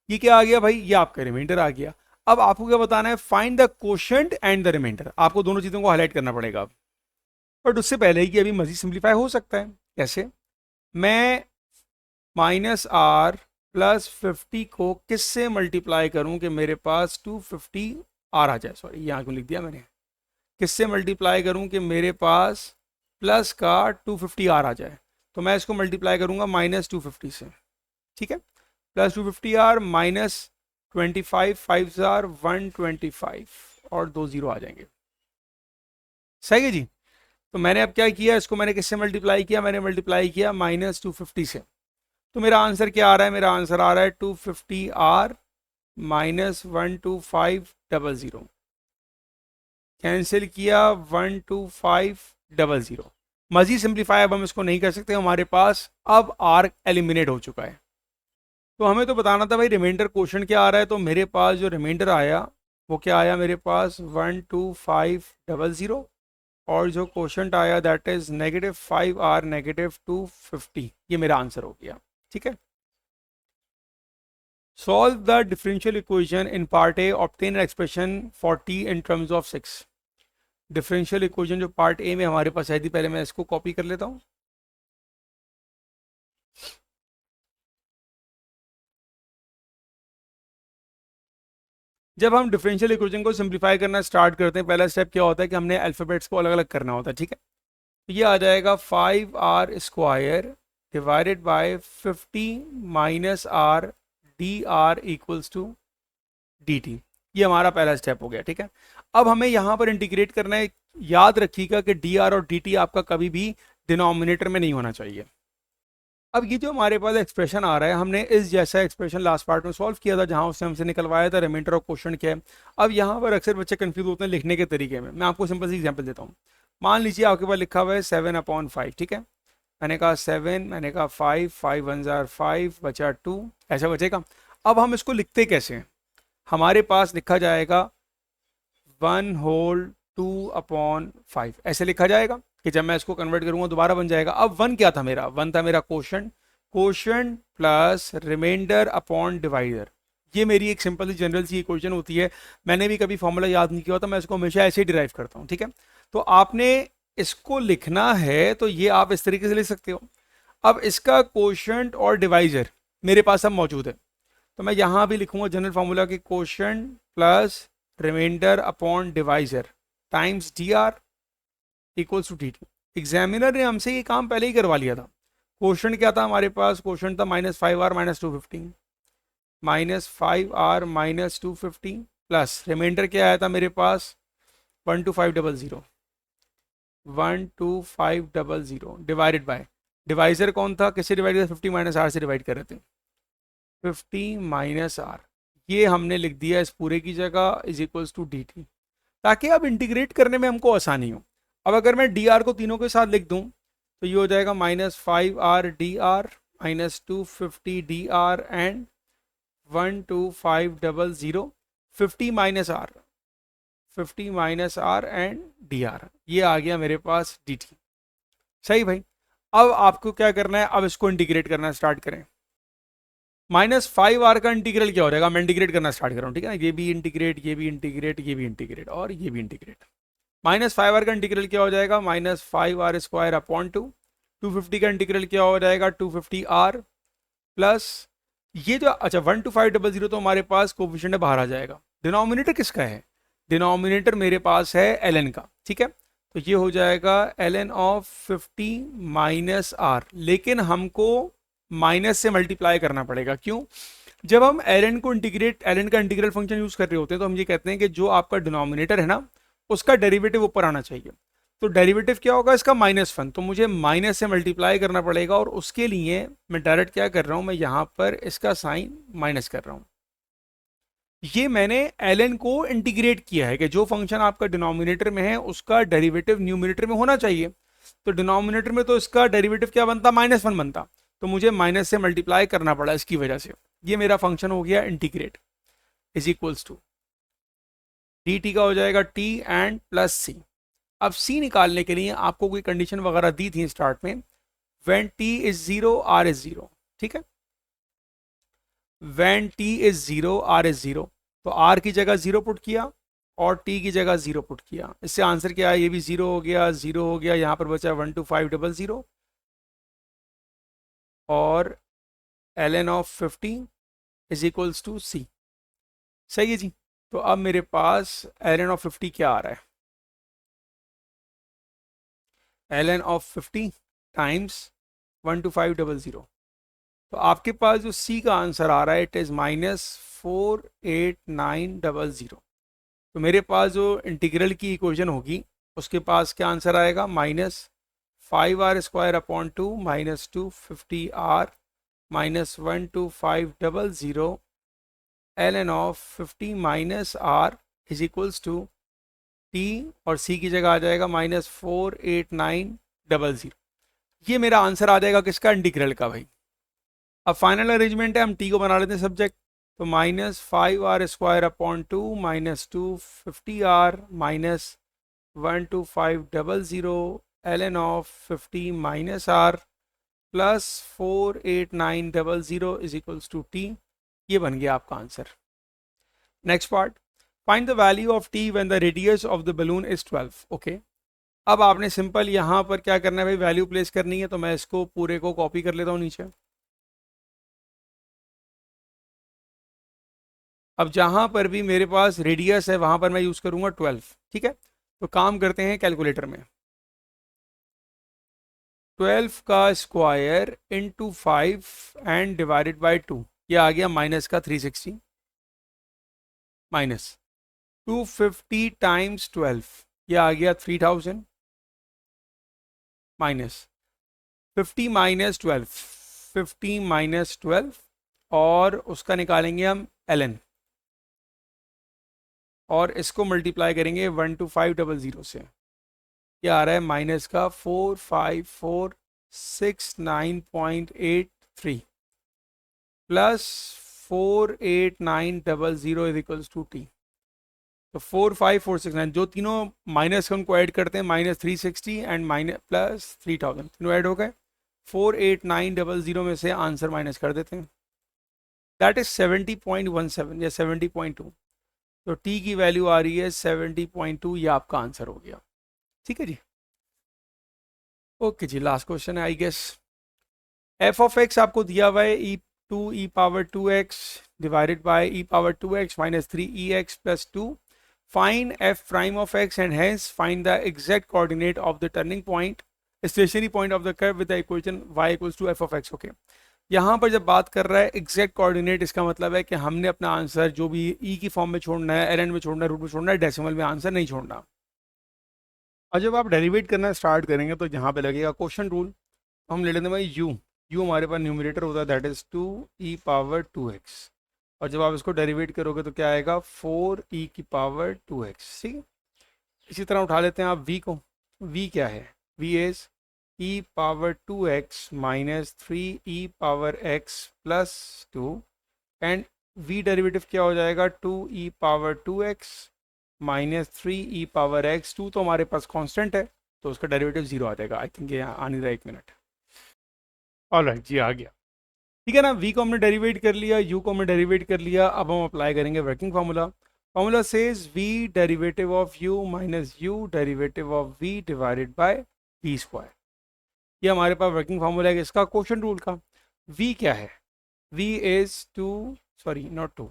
ये क्या आ गया भाई? ये आपका रिमाइंडर आ गया। अब आपको क्या बताना है? Find the quotient and the remainder. आपको दोनों चीजों को हाईलाइट करना पड़ेगा। बट उससे पहले ही कि अभी मजीद सिंप्लीफाई हो सकता है। कैसे? मैं माइनस आर प्लस 50 को किससे मल्टीप्लाई करूं कि मेरे पास 250r आ जाए? सॉरी, यहाँ को लिख दिया मैंने। किससे मल्टीप्लाई करूं कि मेरे पास प्लस का 250r आ जाए? तो मैं इसको मल्टीप्लाई करूंगा माइनस 250 से। ठीक है, प्लस 250r माइनस 25 5 125 और 2 0 आ जाएंगे। सही है जी। तो मैंने अब क्या किया, इसको मैंने किससे मल्टीप्लाई किया? मैंने मल्टीप्लाई किया माइनस 250 से। तो मेरा आंसर क्या आ रहा है? मेरा आंसर आ रहा है 250r माइनस 12500। कैंसिल किया, 12500। मजीद सिंप्लीफाई अब हम इसको नहीं कर सकते, हमारे पास अब r एलिमिनेट हो चुका है। तो हमें तो बताना था भाई रिमाइंडर क्वोशंट क्या आ रहा है। तो मेरे पास जो रिमाइंडर आया वो क्या आया? मेरे पास 12500 और जो क्वोशंट आया that is negative 5r negative 250। ये मेरा आंसर हो गया। ठीक है, solve the differential equation in part A, obtain expression for t in terms of 6। Differential equation जो पार्ट ए में हमारे पास है थी, पहले मैं इसको कॉपी कर लेता हूँ। जब हम डिफरेंशियल इक्वेशन को सिंप्लीफाई करना स्टार्ट करते हैं, पहला स्टेप क्या होता है कि हमने अल्फ़ाबेट्स को अलग अलग करना होता है। ठीक है, तो ये आ जाएगा 5r² divided by 50 minus r dr equals to dt। ये हमारा पहला स्टेप हो गया। ठीक है, अब हमें यहाँ पर इंटीग्रेट करना है। याद रखिएगा कि dr और dt आपका कभी भी डिनोमिनेटर में नहीं होना चाहिए। अब ये जो हमारे पास एक्सप्रेशन आ रहा है, हमने इस जैसा एक्सप्रेशन लास्ट पार्ट में सॉल्व किया था जहां उससे हमसे निकलवाया था रिमाइंडर ऑफ क्वेश्चन क्या है। अब यहाँ पर अक्सर बच्चे कंफ्यूज होते हैं लिखने के तरीके में। मैं आपको सिंपल सी एग्जांपल देता हूँ। मान लीजिए आपके पास लिखा हुआ है 7/5। ठीक है, मैंने कहा 7, मैंने कहा 5, 5 1 जार 5 बचा 2, ऐसा बचेगा। अब हम इसको लिखते कैसे हैं? हमारे पास लिखा जाएगा 1 होल 2/5, ऐसे लिखा जाएगा कि जब मैं इसको कन्वर्ट करूंगा दोबारा बन जाएगा। अब 1 क्या था मेरा? 1 था मेरा quotient. Quotient plus remainder upon divider. ये मेरी एक सिंपल सी जनरल सी इक्वेशन होती है। मैंने भी कभी फॉर्मूला याद नहीं किया होता, मैं इसको हमेशा ऐसे ही डिराइव करता हूँ। ठीक है, तो आपने इसको लिखना है तो ये आप इस तरीके से लिख सकते हो। अब इसका क्वोशंट और डिवाइजर मेरे पास अब मौजूद है, तो मैं यहाँ भी लिखूंगा जनरल फार्मूला कि quotient plus remainder upon divisor times dr equals to dt। Examiner ने हमसे ये काम पहले ही करवा लिया था। क्वोशंट क्या था हमारे पास? क्वोशंट था -5r minus 250, -5r minus 250 plus remainder क्या आया था मेरे पास? 12500, 12500 डिवाइडेड बाय डिवाइजर कौन था? किससे डिवाइड किया? 50 माइनस आर से डिवाइड कर रहे थे। 50 माइनस आर, ये हमने लिख दिया इस पूरे की जगह इज इक्वल्स टू dt, ताकि अब इंटीग्रेट करने में हमको आसानी हो। अब अगर मैं dr को तीनों के साथ लिख दूं तो ये हो जाएगा -5r dr minus 250 dr and 12500 50 minus r and dr। ये आ गया मेरे पास dt। सही भाई, अब आपको क्या करना है? अब इसको इंटीग्रेट करना स्टार्ट करें। -5r का इंटीग्रल क्या हो जाएगा, मैं इंटीग्रेट करना स्टार्ट कर रहा हूँ, ठीक है ना, ये भी इंटीग्रेट, ये भी इंटीग्रेट, ये भी इंटीग्रेट और ये भी इंटीग्रेट। -5r का इंटीग्रल क्या हो जाएगा, -5r² अपॉन 250 का इंटीग्रल क्या हो जाएगा, 250r प्लस ये जो, अच्छा 12500 तो हमारे पास कोफिशिएंट बाहर आ जाएगा। डिनोमिनेटर किसका है, डिनोमिनेटर मेरे पास है ln का, ठीक है, तो ये हो जाएगा ln ऑफ 50 माइनस आर, लेकिन हमको माइनस से मल्टीप्लाई करना पड़ेगा, क्यों, जब हम ln को इंटीग्रेट, ln का इंटीग्रल फंक्शन यूज कर रहे होते हैं तो हम ये कहते हैं कि जो आपका डिनोमिनेटर है ना उसका डेरिवेटिव ऊपर आना चाहिए, तो डेरिवेटिव क्या होगा इसका, -1, तो मुझे माइनस से मल्टीप्लाई करना पड़ेगा, और उसके लिए मैं डायरेक्ट क्या कर रहा हूं, मैं यहां पर इसका साइन माइनस कर रहा हूं। ये मैंने ln को इंटीग्रेट किया है कि जो फंक्शन आपका डिनोमिनेटर में है उसका डेरिवेटिव न्यूमिनेटर में होना चाहिए, तो डिनोमिनेटर में तो इसका डेरिवेटिव क्या बनता, -1 बनता, तो मुझे माइनस से मल्टीप्लाई करना पड़ा इसकी वजह से। ये मेरा फंक्शन हो गया integrate, is equals to d t का हो जाएगा t एंड प्लस सी। अब c निकालने के लिए आपको कोई कंडीशन वगैरह दी थी स्टार्ट में, when t is 0 r is 0, ठीक है, when t is 0 r is 0, तो r की जगह 0 पुट किया और t की जगह 0 पुट किया, इससे आंसर क्या है, ये भी 0 हो गया, 0 हो गया, यहाँ पर बचा 12500 और ln of 50 is equals to c। सही है जी, तो अब मेरे पास ln ऑफ 50 क्या आ रहा है, ln ऑफ 50 टाइम्स 12500, तो आपके पास जो c का आंसर आ रहा है इट इज़ -48900। तो मेरे पास जो इंटीग्रल की इक्वेशन होगी उसके पास क्या आंसर आएगा, -5r² upon 2 -250r -12500 ln of 50 minus r is equals to t, और c की जगह आ जाएगा -48900। ये मेरा आंसर आ जाएगा किसका, इंटीग्रल का भाई। अब फाइनल अरेंजमेंट है, हम t को बना लेते हैं सब्जेक्ट, तो -5r² upon 2 -250r -12500 ln of 50 minus r plus 48900 is equals to t। ये बन गया आपका answer. Next part, find the value of t when the radius of the balloon is 12। Okay, अब आपने सिंपल यहाँ पर क्या करना है भाई, वैल्यू प्लेस करनी है, तो मैं इसको पूरे को कॉपी कर लेता हूँ नीचे। अब जहां पर भी मेरे पास रेडियस है वहां पर मैं यूज करूंगा 12, ठीक है, तो काम करते हैं कैलकुलेटर में, 12 का square into 5 and divided by 2, ये आ गया माइनस का 360 माइनस 250 टाइम्स 12, ये आ गया 3000 माइनस 50 माइनस 12, 50 माइनस 12 और उसका निकालेंगे हम ln, और इसको मल्टीप्लाई करेंगे 12500 से, ये आ रहा है माइनस का 45469.83 plus 48900 is equals to t, तो 45469, जो तीनों माइनस का उनको ऐड करते हैं, -360 एंड माइनस प्लस 3000, तीनों ऐड हो गए, 48900 में से आंसर माइनस कर देते हैं, दैट इज 70.17 या 70.2, तो t की वैल्यू आ रही है 70.2, ये आपका आंसर हो गया, ठीक है जी। ओके जी, लास्ट क्वेश्चन है I guess, f of x आपको दिया हुआ है e power 2x divided by e power 2x minus 3ex plus 2, find f prime of x and hence find the exact coordinate of the turning point stationary point of the curve with the equation y equals to f of x। ओके, यहाँ पर जब बात कर रहा है exact coordinate, इसका मतलब है कि हमने अपना आंसर जो भी ई की फॉर्म में छोड़ना है, ln में छोड़ना है, रूट में छोड़ना है, डेसिमल में आंसर नहीं छोड़ना। और जब आप डेरिवेट करना स्टार्ट करेंगे तो यहाँ पे लगेगा क्वेश्चन रूल, हम ले लेते हैं भाई u हमारे पास न्यूमरेटर होता है that is 2e power 2x, और जब आप इसको डेरिवेट करोगे तो क्या आएगा 4e की पावर 2x, ठीक है। इसी तरह उठा लेते हैं आप v को, v क्या है, v is e power 2x minus 3e power x plus 2 and v derivative क्या हो जाएगा 2e power 2x minus 3e power x, 2 तो हमारे पास कांस्टेंट है तो उसका डेरिवेटिव 0 आ जाएगा। आई थिंक ये आ नहीं रहा, 1 मिनट। ऑलराइट जी, आ गया। ठीक है ना, v को हमने डेरिवेट कर लिया, u को हमने डेरिवेट कर लिया, अब हम अप्लाई करेंगे working formula. Formula says v derivative of u minus u derivative of v divided by v square. ये हमारे पास वर्किंग फार्मूला है इसका क्वोशंट रूल का। v क्या है, v is 2 sorry not 2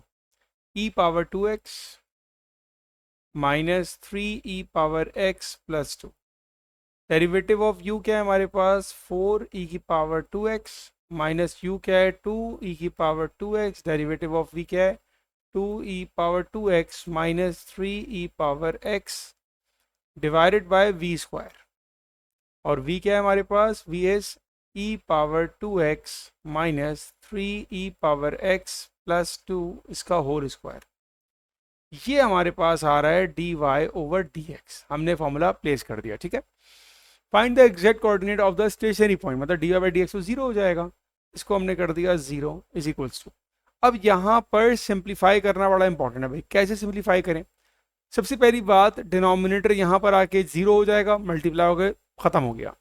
e power 2x minus 3 e power x plus 2। Derivative of u क्या है हमारे पास, 4 e की पावर 2x माइनस u क्या है 2 e की power 2x। Derivative of v क्या है 2 e power 2x minus 3 e power x divided by v square. और v क्या है हमारे पास, v is e power 2x minus 3 e power x plus 2 इसका होल स्क्वायर। ये हमारे पास आ रहा है dy ओवर dx। हमने फॉर्मूला प्लेस कर दिया, ठीक है। Find the exact coordinate of the stationary point, मतलब dy बाई dx तो जीरो हो जाएगा, इसको हमने कर दिया 0 इज इक्वल्स टू। अब यहाँ पर सिंप्लीफाई करना बड़ा इंपॉर्टेंट है भाई, कैसे सिंप्लीफाई करें। सबसे पहली बात, डिनोमिनेटर यहाँ पर आके 0 हो जाएगा, मल्टीप्लाई हो गए, ख़त्म हो गया,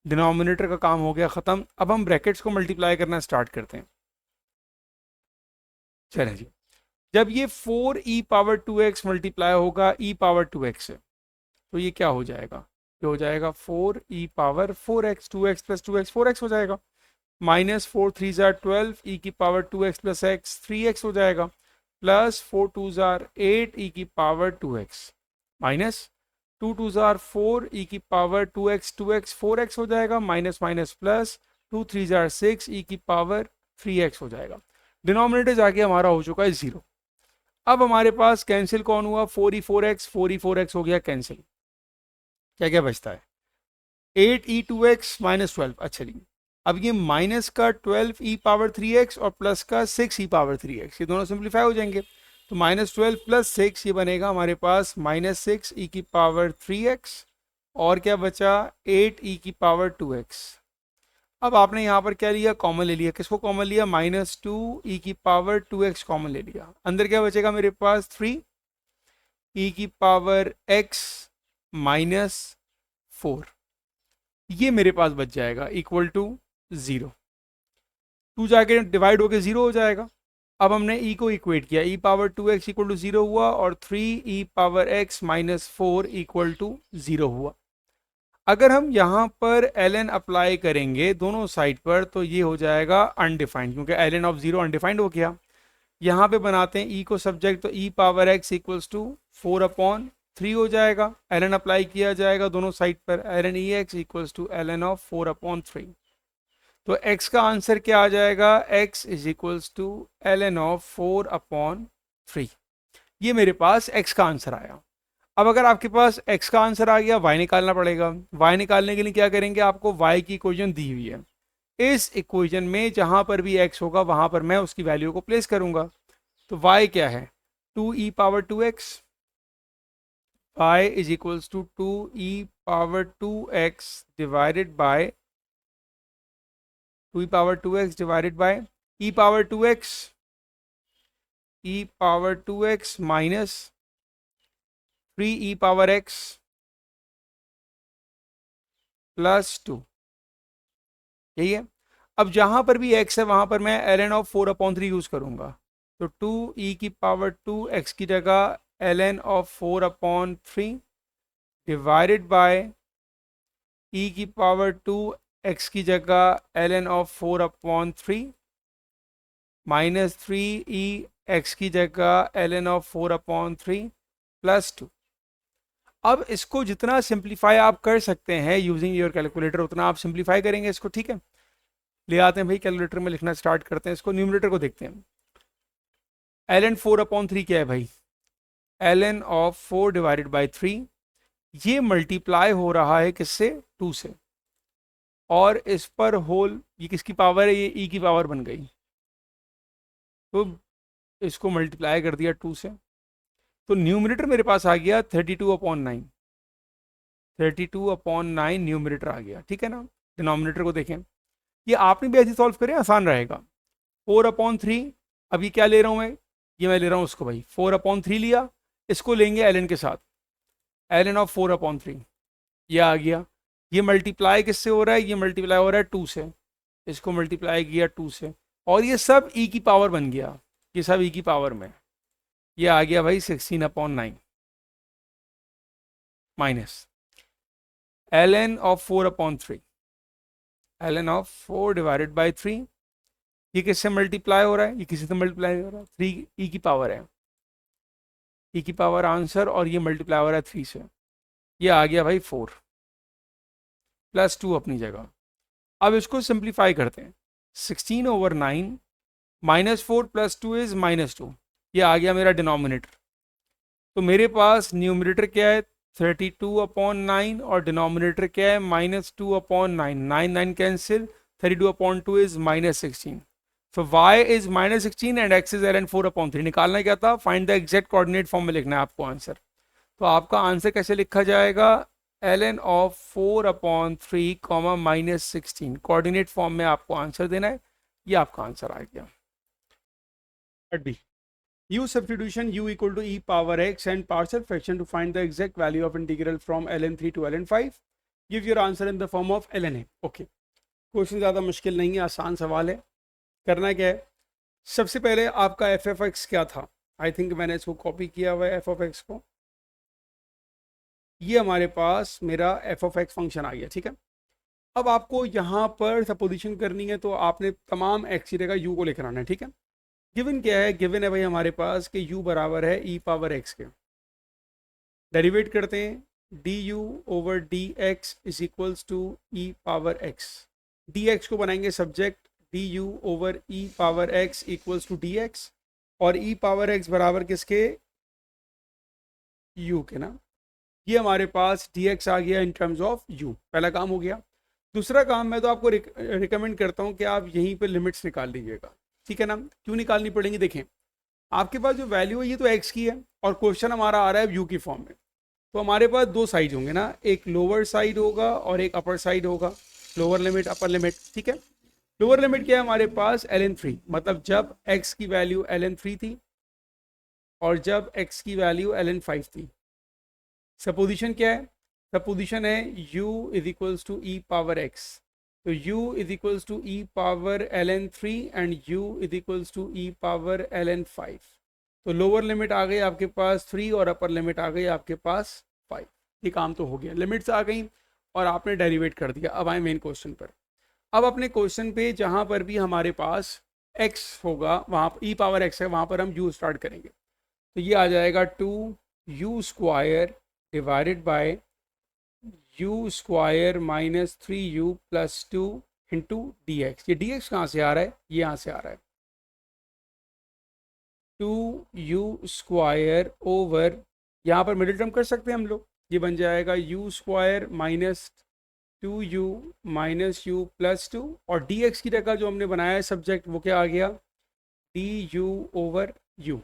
डिनोमिनेटर का काम हो गया ख़त्म। अब हम ब्रैकेट्स को मल्टीप्लाई करना स्टार्ट करते हैं। चलें जी, जब ये 4 e पावर 2x मल्टीप्लाई होगा e पावर 2x से, तो ये क्या हो जाएगा, ये हो जाएगा 4 e power 4x, 2x plus 2x 4x हो जाएगा, माइनस 4 3 ज़ार 12 e की power 2x plus x 3x हो जाएगा, प्लस 4 2 ज़ार 8 e की पावर 2x माइनस 2 2 ज़ार 4 e की पावर 2x 2x 4x हो जाएगा, माइनस माइनस प्लस 2 3 ज़ार 6 e की पावर 3x हो जाएगा। डिनोमिनेटर जाके हमारा हो चुका है 0। अब हमारे पास कैंसिल कौन हुआ, 4e4x हो गया कैंसिल। क्या क्या बचता है, 8e2x माइनस 12। अच्छा जी, अब ये माइनस का 12e पावर 3x और प्लस का 6e पावर 3x, ये दोनों सिंप्लीफाई हो जाएंगे, तो माइनस 12 प्लस 6 ये बनेगा हमारे पास माइनस 6e की पावर 3x, और क्या बचा 8e की पावर 2x। अब आपने यहाँ पर क्या लिया, कॉमन ले लिया, किसको कॉमन लिया, माइनस 2e की पावर 2x कॉमन ले लिया, अंदर क्या बचेगा मेरे पास 3e की पावर x माइनस 4, ये मेरे पास बच जाएगा इक्वल टू 0। 2 जाके डिवाइड होके 0 हो जाएगा। अब हमने e को इक्वेट किया, e power 2x equal to 0 हुआ और 3e power x minus 4 equal to 0 हुआ। अगर हम यहाँ पर ln अप्लाई करेंगे दोनों साइड पर, तो ये हो जाएगा अनडिफाइंड, क्योंकि ln ऑफ 0 अनडिफाइंड हो गया। यहाँ पे बनाते हैं e को सब्जेक्ट, तो e power x equals to 4/3 हो जाएगा, ln अप्लाई किया जाएगा दोनों साइड पर, ln e x equals to ln of 4/3। तो x का आंसर क्या आ जाएगा, x is equals to ln of 4/3। ये मेरे पास x का आंसर आया। अब अगर आपके पास x का आंसर आ गया, y निकालना पड़ेगा। y निकालने के लिए क्या करेंगे, आपको y की इक्वेशन दी हुई है, इस इक्वेशन में जहां पर भी x होगा वहां पर मैं उसकी वैल्यू को प्लेस करूंगा। तो y क्या है, 2e power 2x, y is equals to 2e power 2x divided by 2e power 2x divided by e power 2x, e power 2x minus 3e power x plus 2, यही है। अब जहां पर भी x है वहां पर मैं ln ऑफ 4/3 यूज करूंगा, तो 2e की पावर 2x की जगह ln of 4/3 divided by e की पावर 2x की जगह ln of 4/3 minus 3e x की जगह ln ऑफ 4/3 प्लस 2। अब इसको जितना सिंप्लीफाई आप कर सकते हैं यूजिंग योर कैलकुलेटर, उतना आप सिंप्लीफाई करेंगे इसको, ठीक है। ले आते हैं भाई कैलकुलेटर में लिखना स्टार्ट करते हैं इसको, न्यूमरेटर को देखते हैं। ln 4/3 क्या है भाई, ln ऑफ 4 डिवाइडेड बाई 3, ये मल्टीप्लाई हो रहा है किससे, 2 से, और इस पर होल, ये किसकी पावर है, ये e की पावर बन गई, तो इसको मल्टीप्लाई कर दिया 2 से, तो न्यूमरेटर मेरे पास आ गया 32/9, 32/9 न्यूमरेटर आ गया, ठीक है ना। डिनोमिनेटर को देखें, ये आपने भी ऐसे सॉल्व करें, आसान रहेगा। 4/3, अब ये क्या ले रहा हूँ मैं, ये मैं ले रहा हूँ उसको भाई, 4/3 लिया, इसको लेंगे ln के साथ, ln ऑफ 4/3, ये आ गया। ये मल्टीप्लाई किससे हो रहा है, ये मल्टीप्लाई हो रहा है 2 से, इसको मल्टीप्लाई किया 2 से, और ये सब ई की पावर बन गया, ये सब ई की पावर में, ये आ गया भाई 16/9 minus ln of 4/3, ln of 4 divided by 3, ये किससे मल्टीप्लाई हो रहा है, ये किसी से मल्टीप्लाई हो रहा है, 3 ई की पावर है, ई की पावर आंसर, और ये मल्टीप्लाई हो रहा है 3 से, ये आ गया भाई 4 प्लस 2 अपनी जगह। अब इसको सिंप्लीफाई करते हैं, 16/9 -4 + 2 इज -2, ये आ गया मेरा डिनोमिनेटर। तो मेरे पास न्यूमरेटर क्या है 32/9 और डिनोमिनेटर क्या है -2/9, 9 9 cancel, 32/2 is -16, so y is -16 and x is ln 4/3। निकालना क्या था, find the exact coordinate form में लिखना है आपको आंसर। तो आपका आंसर कैसे लिखा जाएगा, ln ऑफ 4/3 -16, कोऑर्डिनेट फॉर्म में आपको आंसर देना है, ये आपका आंसर आ गया। B. Use substitution u equal to e power x and partial fraction to find the exact value of integral from ln3 to ln5. Give your answer in the form of ln a. Okay. Question ज़्यादा मुश्किल नहीं है, आसान सवाल है। करना क्या है, सबसे पहले आपका एफ ऑफ एक्स क्या था, आई थिंक मैंने इसको कॉपी किया हुआ है एफ ऑफ एक्स को। ये हमारे पास मेरा एफ ऑफ एक्स फंक्शन आ गया, ठीक है। अब आपको यहाँ पर सपोजिशन करनी है, तो आपने तमाम एक्स की जगह यू को लेकर आना है, ठीक है। गिवन क्या है, गिवन है भाई हमारे पास कि u बराबर है ई पावर एक्स के। डेरिवेट करते हैं, du/dx is equals to e power x. dx को बनाएंगे subject, du/e x equals to dx, और e पावर x बराबर किसके, u के ना। ये हमारे पास dx आ गया इन टर्म्स ऑफ u, पहला काम हो गया। दूसरा काम मैं तो आपको रिकमेंड करता हूँ कि आप यहीं पे लिमिट्स निकाल लीजिएगा, ठीक है ना। क्यों निकालनी पड़ेंगी, देखें आपके पास जो वैल्यू है ये तो x की है, और क्वेश्चन हमारा आ रहा है u की फॉर्म में। तो हमारे पास दो साइड होंगे ना, एक लोअर साइड होगा और एक अपर साइड होगा, लोअर लिमिट अपर लिमिट, ठीक है। लोअर लिमिट क्या है हमारे पास, ln3, मतलब जब x की वैल्यू ln3 थी और जब x की वैल्यू ln5 थी। सपोजिशन क्या है, सपोजिशन है u is equals to e power x, तो u is equals to e power ln3 and u is equals to e power ln5। तो लोअर लिमिट आ गई आपके पास 3 और अपर लिमिट आ गई आपके पास 5। ये काम तो हो गया, लिमिट्स आ गई और आपने डेरिवेट कर दिया। अब आए मेन क्वेश्चन पर। अब अपने क्वेश्चन पे जहाँ पर भी हमारे पास x होगा, वहाँ ई पावर x है, वहाँ पर हम u स्टार्ट करेंगे। तो ये आ जाएगा 2u² divided by u² minus 3u plus 2 into dx। ये dx कहाँ से आ रहा है, ये यहाँ से आ रहा है, 2u² ओवर, यहाँ पर मिडिल टर्म कर सकते हैं हम लोग, ये बन जाएगा u² minus 2u minus u plus 2, और dx की जगह जो हमने बनाया है सब्जेक्ट वो क्या आ गया, du/u।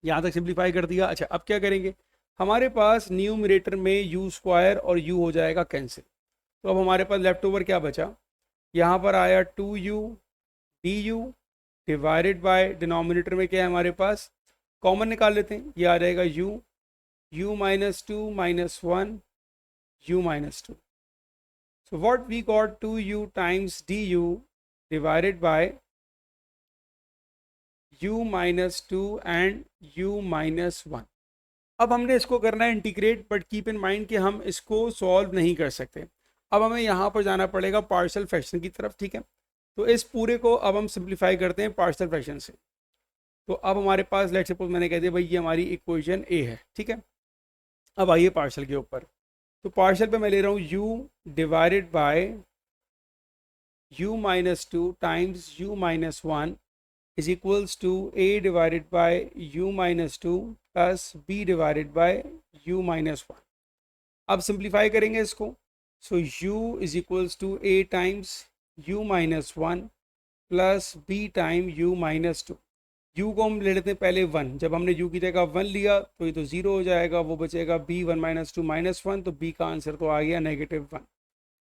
यहाँ तक सिंप्लीफाई कर दिया। अच्छा अब क्या करेंगे, हमारे पास न्यूमरेटर में u² और u हो जाएगा कैंसिल, तो अब हमारे पास लेफ्ट ओवर क्या बचा, यहाँ पर आया 2u du divided by denominator में क्या है हमारे पास, कॉमन निकाल लेते हैं, ये आ जाएगा u minus 2 minus 1 u minus 2। So what we got 2u times du divided by u minus 2 and u minus 1। अब हमने इसको करना है integrate, but keep in mind कि हम इसको सॉल्व नहीं कर सकते। अब हमें यहाँ पर जाना पड़ेगा पार्शियल फ्रैक्शन की तरफ, ठीक है। तो इस पूरे को अब हम सिंप्लीफाई करते हैं पार्शियल फ्रैक्शन से। तो अब हमारे पास लेट्स सपोज मैंने कह दिया भाई ये हमारी इक्वेशन ए है, ठीक है। अब आइए पार्शियल के ऊपर, तो पार्शियल पे मैं ले रहा हूँ u divided by u minus 2 times u minus 1 is equals to a divided by u minus 2 plus b divided by u minus 1। अब सिंप्लीफाई करेंगे इसको, so u is equals to a times u minus 1 plus b time u minus 2। u को हम ले लेते हैं पहले 1, जब हमने u की जगह 1 लिया तो ये तो 0 हो जाएगा, वो बचेगा b 1 माइनस 2 माइनस 1, तो b का आंसर तो आ गया -1,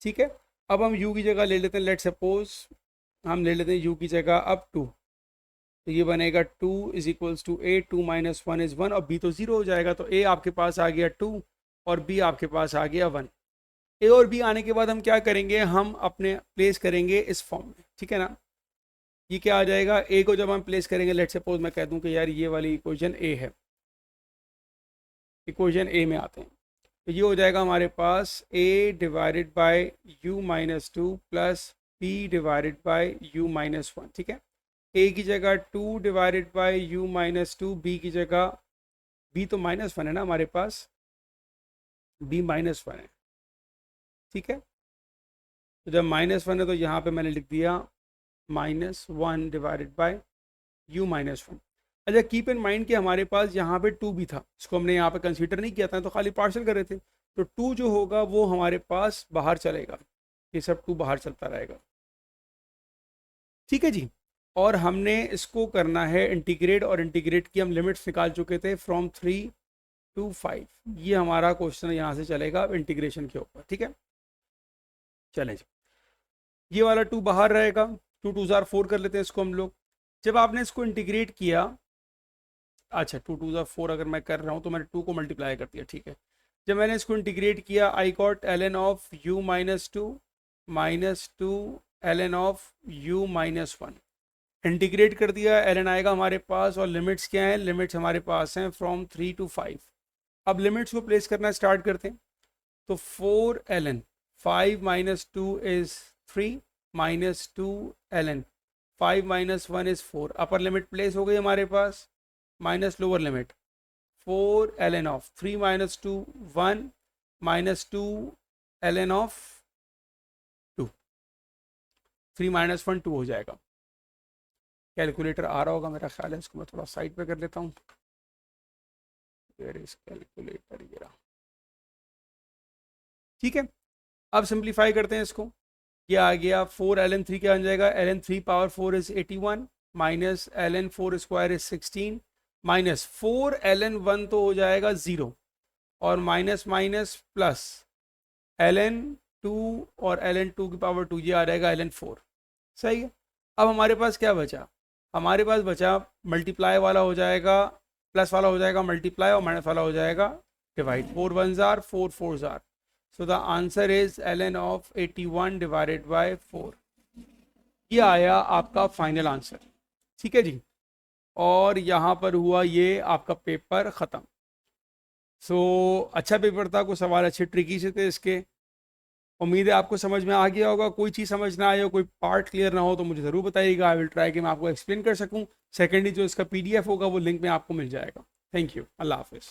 ठीक है। अब हम u की जगह ले लेते हैं, लेट सपोज हम ले लेते हैं u की जगह अब 2, तो ये बनेगा 2 is equals to a, 2 minus 1 is 1, और b तो 0 हो जाएगा, तो a आपके पास आ गया 2 और b आपके पास आ गया 1। a और b आने के बाद हम क्या करेंगे, हम अपने प्लेस करेंगे इस फॉर्म में, ठीक है ना। ये क्या आ जाएगा, ए को जब हम प्लेस करेंगे, लेट सपोज मैं कह दूं कि यार ये वाली इक्वेशन ए है, इक्वेशन ए में आते हैं, तो ये हो जाएगा हमारे पास a divided by u minus two plus b divided by u minus one. ठीक है, a की जगह 2 divided by u minus two, b की जगह b तो माइनस वन है ना हमारे पास, b माइनस वन है। ठीक है, तो जब माइनस वन है तो यहाँ पे मैंने लिख दिया minus one divided by u minus one. अच्छा, कीप इन माइंड कि हमारे पास यहाँ पे 2 भी था, इसको हमने यहाँ पे कंसीडर नहीं किया था, तो खाली पार्शल कर रहे थे, तो 2 जो होगा वो हमारे पास बाहर चलेगा, ये सब 2 बाहर चलता रहेगा। ठीक है जी, और हमने इसको करना है इंटीग्रेट, और इंटीग्रेट की हम लिमिट्स निकाल चुके थे फ्रॉम 3 to 5। ये हमारा क्वेश्चन यहाँ से चलेगा इंटीग्रेशन के ऊपर। ठीक है, चलें जी, ये वाला 2 बाहर रहेगा, 2 2 जार 4 कर लेते हैं इसको हम लोग। जब आपने इसको इंटीग्रेट किया, अच्छा 2 2 जार 4 अगर मैं कर रहा हूँ तो मैंने 2 को मल्टीप्लाई कर दिया। ठीक है, जब मैंने इसको इंटीग्रेट किया, I got ln of u minus two ln of u minus one. Integrate कर दिया, ln आएगा हमारे पास, और लिमिट्स क्या हैं, लिमिट्स हमारे पास हैं फ्रॉम 3 to 5। अब लिमिट्स को प्लेस करना स्टार्ट करते हैं, तो 4 ln 5 minus two is 3 minus 2 ln 5 minus 1 is 4। Upper limit place हो गई हमारे पास, minus lower limit 4 ln of 3 minus 2 1 minus 2 ln of 2, 3 minus 1 2 हो जाएगा। कैलकुलेटर आ रहा होगा मेरा ख्याल है, इसको मैं थोड़ा साइड पे कर लेता हूँ। वेयर इज कैलकुलेटर, ये रहा। ठीक है, अब सिंप्लीफाई करते हैं इसको, ये आ गया 4 ln 3 क्या बन जाएगा, ln 3 power 4 is 81 minus ln 4 square is 16 minus 4 ln 1 तो हो जाएगा 0, और माइनस माइनस प्लस ln 2 और ln 2 की पावर 2, ये आ जाएगा ln 4। सही है, अब हमारे पास क्या बचा, हमारे पास बचा मल्टीप्लाई वाला हो जाएगा, प्लस वाला हो जाएगा मल्टीप्लाई, और माइनस वाला हो जाएगा divide. 4 1 jar 4 4 jar, so the answer is ln of 81 divided by 4। ये आया आपका फाइनल आंसर। ठीक है जी, और यहाँ पर हुआ ये आपका पेपर ख़त्म। सो अच्छा पेपर था, कुछ सवाल अच्छे ट्रिकी से थे इसके। उम्मीद है आपको समझ में आ गया होगा। कोई चीज़ समझ ना आए हो, कोई पार्ट क्लियर ना हो तो मुझे ज़रूर बताइएगा, आई विल ट्राई कि मैं आपको एक्सप्लेन कर सकूँ। सेकेंडली जो इसका PDF होगा वो लिंक में आपको मिल जाएगा। थैंक यू, अल्लाह हाफिज़।